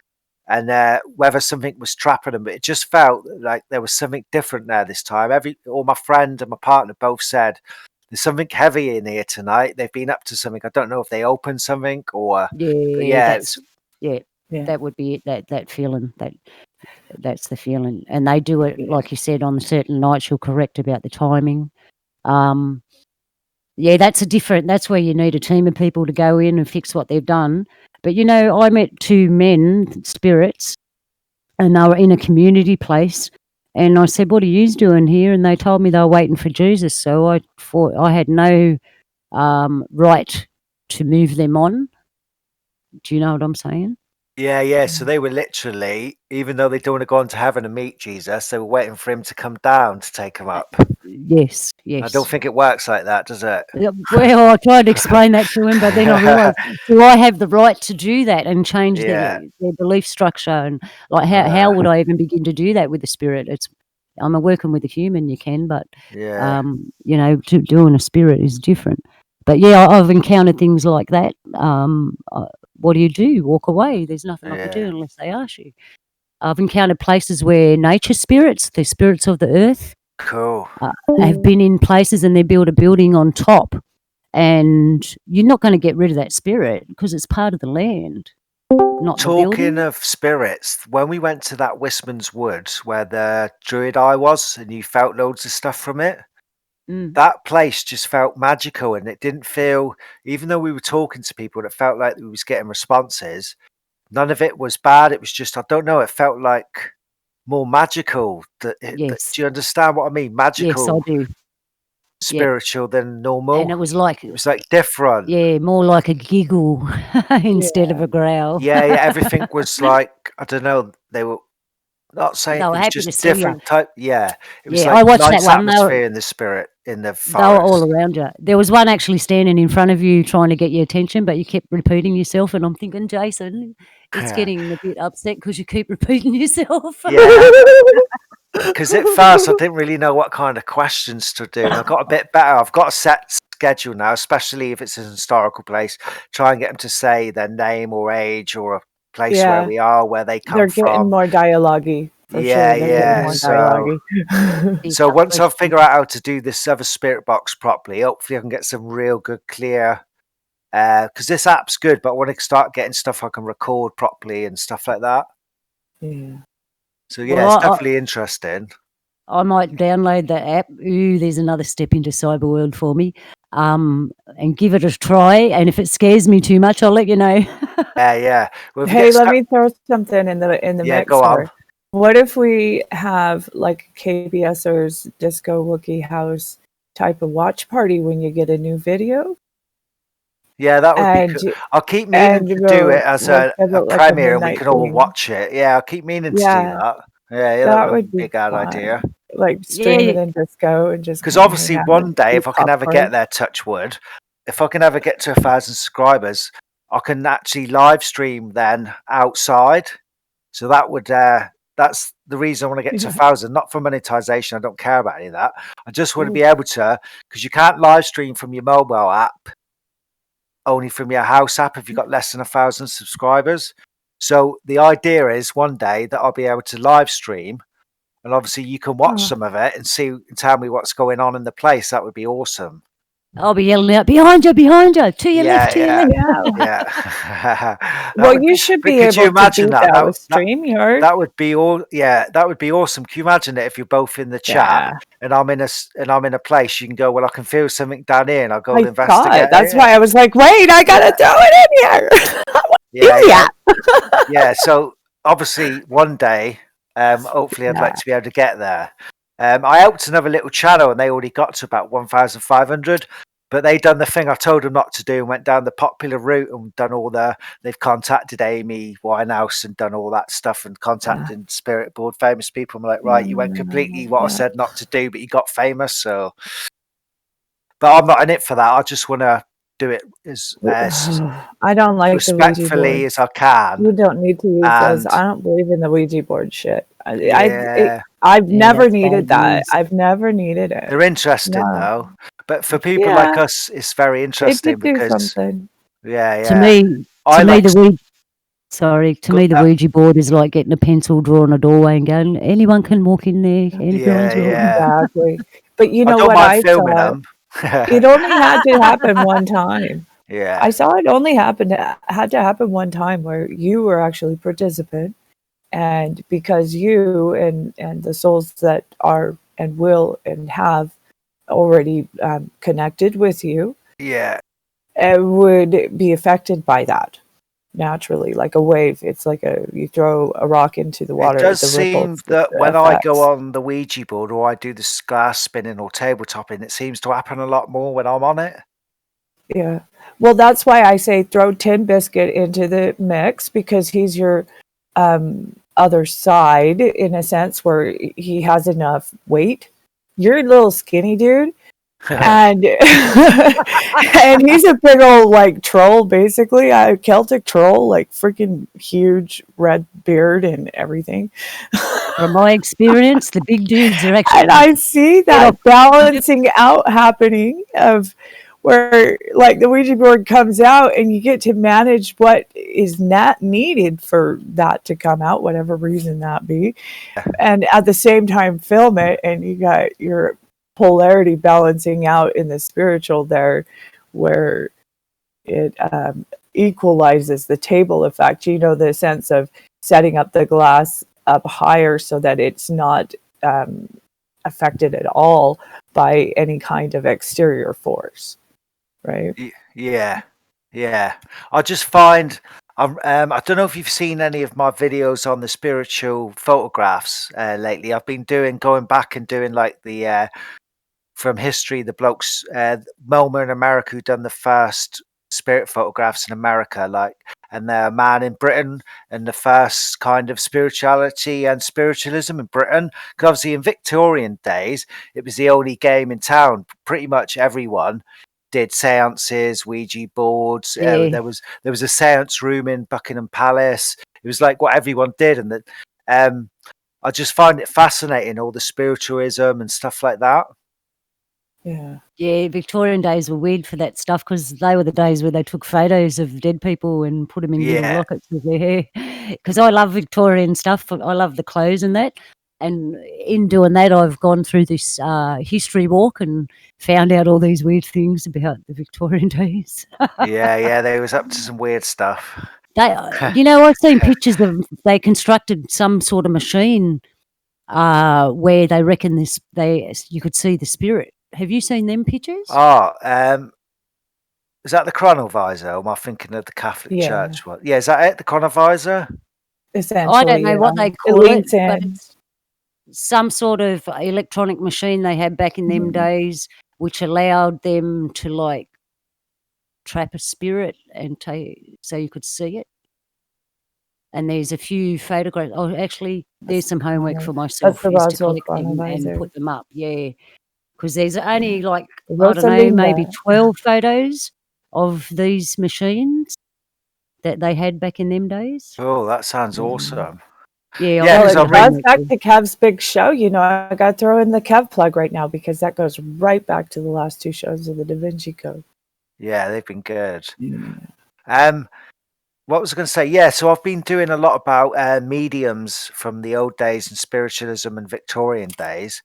And whether something was trapping them, but it just felt like there was something different there this time. All my friend and my partner both said there's something heavy in here tonight. They've been up to something. I don't know if they opened something or, but yeah, yeah, yeah, Yeah. that would be it. That feeling, that's the feeling, and they do it like you said on certain nights. You're correct about the timing. Yeah, that's where you need a team of people to go in and fix what they've done. But I met two men, spirits, and they were in a community place. And I said, "What are you doing here?" And they told me they were waiting for Jesus. So I thought I had no right to move them on. Do you know what I'm saying? yeah. So they were literally, even though they don't want to go on to heaven and meet Jesus, they were waiting for him to come down to take them up. Yes, I don't yes. think it works like that, does it? Well, I tried to explain that to him, but then I realised, do I have the right to do that and change Yeah. their belief structure? And like, how would I even begin to do that with the spirit? I'm working with a human, you can, but Yeah. doing a spirit is different. But yeah, I've encountered things like that. What do you do? Walk away. There's nothing I can do Yeah. unless they ask you. I've encountered places where nature spirits, the spirits of the earth, Cool. have been in places and they build a building on top, and you're not going to get rid of that spirit because it's part of the land, not the Talking building. of spirits, when we went to that Wisman's Woods where the druid eye was and you felt loads of stuff from it, that place just felt magical, and it didn't feel, even though we were talking to people, it felt like we was getting responses. None of it was bad. It was just, I don't know, it felt like more magical. Yes, Do you understand what I mean? yes, I Magical, do. Yep. spiritual than And normal. it was like, It was like different. yeah, more like a giggle instead of a growl. Yeah, everything was like, I don't know, they were not saying, They were it was happy to just see you. different type. Yeah, it was Yeah, like I watched that nice one. atmosphere in the spirit in the They were all forest. around you. There was one actually standing in front of you trying to get your attention, but you kept repeating yourself. And I'm thinking, Jason, it's getting a bit upset because you keep repeating yourself. Yeah, because at first I didn't really know what kind of questions to do, and I got a bit better. I've got a set schedule now, especially if it's a historical place. Try and get them to say their name or age or a place where Yeah, we are, where they they're come getting from. more dialogue-y. for Yeah, sure. They're getting yeah. more So dialogue. Be so tough once I question. figure out how to do this other spirit box properly, hopefully I can get some real good clear. Because this app's good, but I want to start getting stuff I can record properly and stuff like that. Yeah. So Well, yeah, it's definitely interesting. I might download the app. Ooh, there's another step into cyber world for me. And give it a try. And if it scares me too much, I'll let you know. Yeah. Well, if you Hey, get let stuck, me throw something in the yeah, go on. mixer. What if we have like KBSers Disco Wookie House type of watch party when you get a new video? Yeah, that would be And cool. I'll keep meaning to do it as we'll a give it like a premiere and we midnight can all thing. watch it. Yeah, I'll keep meaning to do Yeah, that. Yeah, that that wouldn't would be a be bad fun. idea. Like stream Yeah. it in disco and just Because kind of obviously hang out one and day, eat if I can ever get popcorn. there, touch wood, if I can ever get to 1,000 subscribers, I can actually live stream then outside. So that would that's the reason I want to get to Yeah. 1,000, not for monetization. I don't care about any of that. I just want to Ooh. be able to, because you can't live stream from your mobile app, only from your house app if you've got less than 1,000 subscribers. So the idea is one day that I'll be able to live stream, and obviously you can watch Oh, some of it and see and tell me what's going on in the place. That would be awesome. I'll be yelling out, behind you, to your left, to your Yeah, left. yeah. yeah. That Well, would you be. should But be could you able to imagine beat that? that with StreamYard. That would be all. Yeah, that would be awesome. Can you imagine it if you're both in the chat Yeah. and I'm in a place? You can go. Well, I can feel something down here, and I'll go I investigate. thought that's it. why I was like, wait, I gotta throw it in here. Yeah. Yeah. So obviously, one day, hopefully, I'd Yeah. like to be able to get there. I helped another little channel, and they already got to about 1,500. But they done the thing I told them not to do and went down the popular route and done all they've contacted Amy Winehouse and done all that stuff and contacted Spirit Board famous people. I'm like, right, you went completely what I said not to do, but you got famous. So, but I'm not in it for that. I just want to do it as I don't like the Ouija respectfully board. as I can. You don't need to use those. And I don't believe in the Ouija board shit. I've yeah, never that's needed bad that. news. I've never needed it. they're interesting No. though. But for people like Yeah, us, it's very it interesting did do because something. yeah, To me, I like the Ouija board is like getting a pencil, drawing a doorway, and going, anyone can walk in there. Anyone's welcome. Exactly. But you I know don't what mind I filming saw? them. It only had to happen one time. Yeah. I saw it only had to happen one time where you were actually participant, and because you and the souls that are and will and have already connected with you Yeah. would be affected by that naturally, like a wave. It's like you throw a rock into the water. It does the ripples, seem that the when I go effects. on the Ouija board or I do this glass spinning or tabletopping, it seems to happen a lot more when I'm on it. Yeah. Well, that's why I say throw Tin Biscuit into the mix, because he's your other side in a sense where he has enough weight. You're a little skinny dude. And and he's a big old like troll, basically a Celtic troll, like freaking huge red beard and everything. From my experience, the big dudes are actually. And I see that balancing out happening of where like the Ouija board comes out and you get to manage what is not needed for that to come out, whatever reason that be, and at the same time film it, and you got your polarity balancing out in the spiritual there, where it equalizes the table effect. You know, the sense of setting up the glass up higher so that it's not affected at all by any kind of exterior force, right? Yeah. I just find I don't know if you've seen any of my videos on the spiritual photographs lately. I've been going back and doing like the from history, the blokes, Melmer in America, who done the first spirit photographs in America, like, and they're a man in Britain, and the first kind of spirituality and spiritualism in Britain. Because obviously in Victorian days, it was the only game in town. Pretty much everyone did seances, Ouija boards. There was a seance room in Buckingham Palace. It was like what everyone did, and that I just find it fascinating, all the spiritualism and stuff like that. Yeah. Victorian days were weird for that stuff because they were the days where they took photos of dead people and put them in little lockets with their hair. because I love Victorian stuff. I love the clothes and that. And in doing that, I've gone through this history walk and found out all these weird things about the Victorian days. Yeah, they was up to some weird stuff. They, I've seen pictures of they constructed some sort of machine where they reckon you could see the spirit. Have you seen them pictures? Oh, is that the chronovisor? Or am I thinking of the Catholic Yeah, Church one? Yeah, is that it? The chronovisor? I don't essentially, know what they it call it, leans but in. it's some sort of electronic machine they had back in them Mhm. days, which allowed them to like trap a spirit and so you could see it. And there's a few photographs. Oh, actually, there's That's some homework for that's myself the is to Roswell collect them and chronovisor. put them up. Yeah, because there's only like I don't know, maybe Rosalinda. 12 photos of these machines that they had back in them days. Oh, that sounds Mm. awesome. Yeah, I'll Yeah, Well, do because it the I'm reading. ties homework. back to Kev's big show. I got to throw in the Kev plug right now because that goes right back to the last two shows of the Da Vinci Code. Yeah, they've been good. Mm. What was I going to say? Yeah, so I've been doing a lot about mediums from the old days and spiritualism and Victorian days.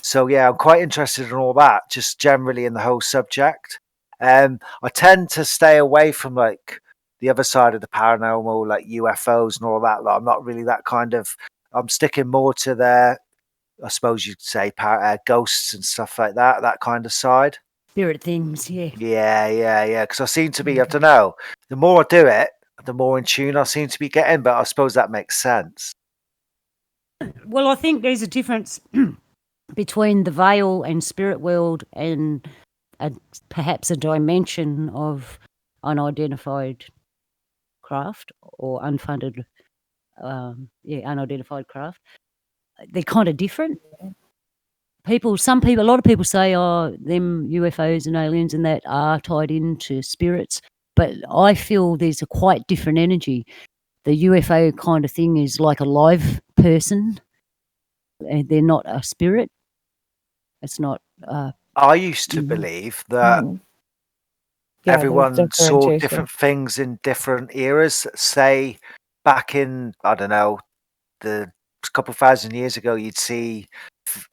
So yeah, I'm quite interested in all that, just generally in the whole subject. I tend to stay away from like the other side of the paranormal, like UFOs and all that. Like, I'm not really that kind of. I'm sticking more to the, I suppose you'd say, ghosts and stuff like that. That kind of side. Spirit things, yeah. Yeah. Because I seem to be. I don't know. The more I do it, the more in tune I seem to be getting. But I suppose that makes sense. Well, I think there's a difference between the veil and spirit world and perhaps a dimension of unidentified craft or unfunded, unidentified craft. They're kind of different. A lot of people say, oh, them UFOs and aliens and that are tied into spirits, but I feel there's a quite different energy. The UFO kind of thing is like a live person, and they're not a spirit. It's not. I used to Mhm. believe that Mhm. Yeah, there's everyone saw differentiation. different things in different eras. Say back in, I don't know, the couple thousand years ago, you'd see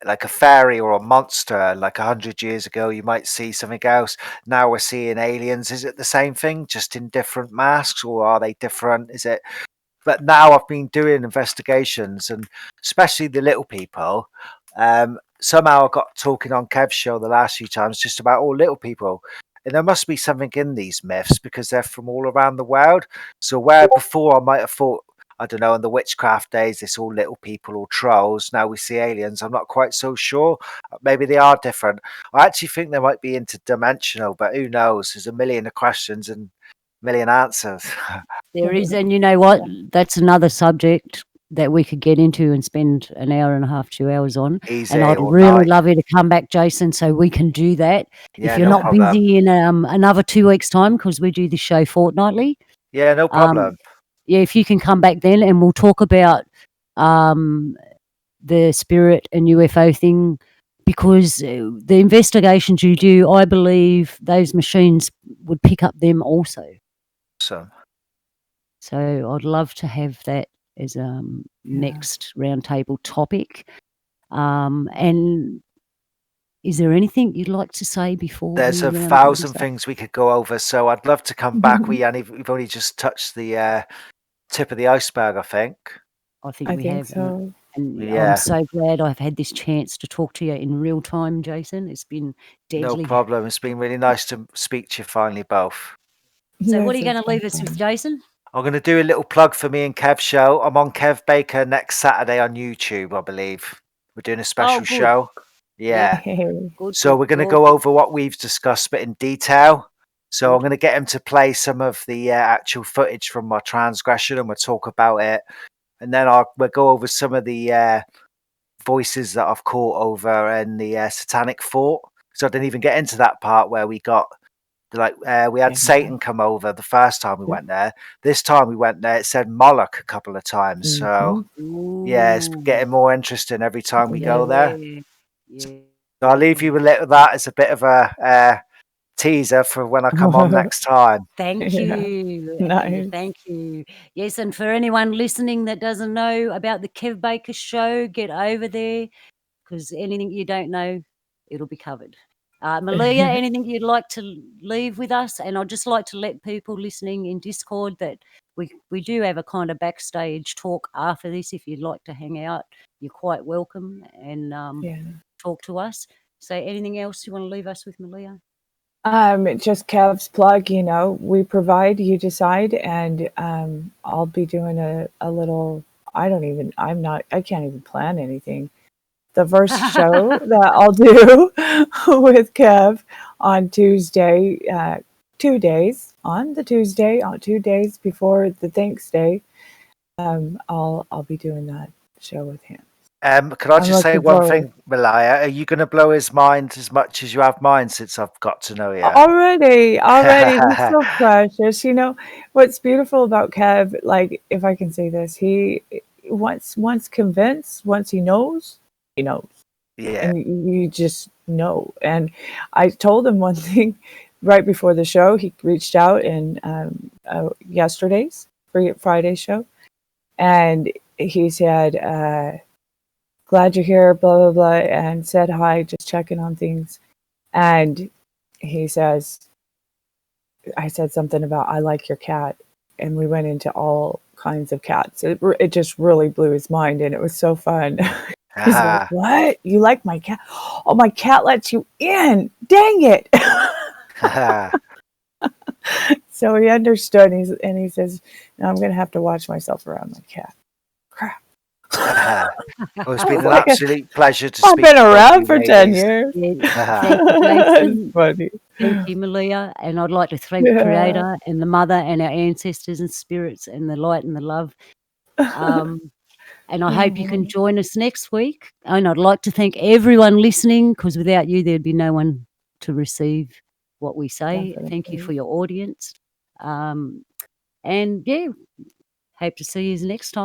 like a fairy or a monster. Like 100 years ago, you might see something else. Now we're seeing aliens. Is it the same thing, just in different masks, or are they different? Is it? But now I've been doing investigations, and especially the little people. Somehow I got talking on Kev's show the last few times just about all little people. And there must be something in these myths because they're from all around the world. So where before I might have thought, I don't know, in the witchcraft days, it's all little people or trolls. Now we see aliens. I'm not quite so sure. Maybe they are different. I actually think they might be interdimensional, but who knows? There's a million of questions and a million answers. There is, and you know what? That's another subject that we could get into and spend an hour and a half, 2 hours on. And Easy I'd all really night. love you to come back, Jason, so we can do that. If Yeah, you're no not problem. busy in another 2 weeks' time, because we do the show fortnightly. Yeah, no problem. Yeah, if you can come back then, and we'll talk about um, the spirit and UFO thing, because the investigations you do, I believe those machines would pick up them also. Awesome. So I'd love to have that as next roundtable topic. And is there anything you'd like to say before There's we a round this thousand up? things we could go over, so I'd love to come back. We've only just touched the tip of the iceberg, I think. I think I we think have, so. and I'm Yeah, so glad I've had this chance to talk to you in real time, Jason. It's been no deadly. problem. It's been really nice to speak to you finally, both. So what are Yes, you going it's to leave been us with, fun. Jason? I'm going to do a little plug for me and Kev's show. I'm on Kev Baker next Saturday on YouTube, I believe. We're doing a Oh, special good. show. Yep. Yeah. Hey. Good, So good, we're going to good. go over what we've discussed, but in detail. So I'm Good. going to get him to play some of the actual footage from my transgression, and we'll talk about it. And then we'll go over some of the voices that I've caught over in the satanic fort. So I didn't even get into that part where we got we had Satan come over the first time we went there. This time we went there, it said Moloch a couple of times. So yeah, it's Ooh. getting more interesting every time we Yeah, go there. yeah. So I'll leave you with that as a bit of a teaser for when I come on next time. Thank Yeah. you. Nice. Thank you. Yes, and for anyone listening that doesn't know about the Kev Baker Show, get over there, because anything you don't know, it'll be covered. Malia, anything you'd like to leave with us? And I'd just like to let people listening in Discord that we do have a kind of backstage talk after this. If you'd like to hang out, you're quite welcome and Yeah. talk to us. So anything else you want to leave us with, Malia? Just Kev's plug, we provide, you decide, and I'll be doing a little, I can't even plan anything. The first show that I'll do with Kev on Tuesday, 2 days, on 2 days before the Thanks Day, I'll be doing that show with him. Can I I'm just say looking one forward. thing, Malaya? Are you going to blow his mind as much as you have mine since I've got to know you? Already, he's so precious. What's beautiful about Kev, like, if I can say this, he once convinced, once he knows, Yeah. and you just know. And I told him one thing right before the show. He reached out in yesterday's Friday show, and he said, "Glad you're here," blah blah blah, and said hi, just checking on things. And he says, I said something about, "I like your cat," and we went into all kinds of cats. It just really blew his mind, and it was so fun. He's like, "What? You like my cat? Oh, my cat lets you in. Dang it." So he understood, and he says, "Now I'm going to have to watch myself around my cat." Crap. Well, it's been an absolute pleasure to I've speak been to both around you for 10 ladies. years. Thank you, Jason. Funny. Thank you, Malia. And I'd like to thank the Creator and the Mother and our ancestors and spirits and the light and the love. And I hope you can join us next week. And I'd like to thank everyone listening, because without you, there'd be no one to receive what we say. Definitely. Thank you for your audience. And yeah, hope to see you next time.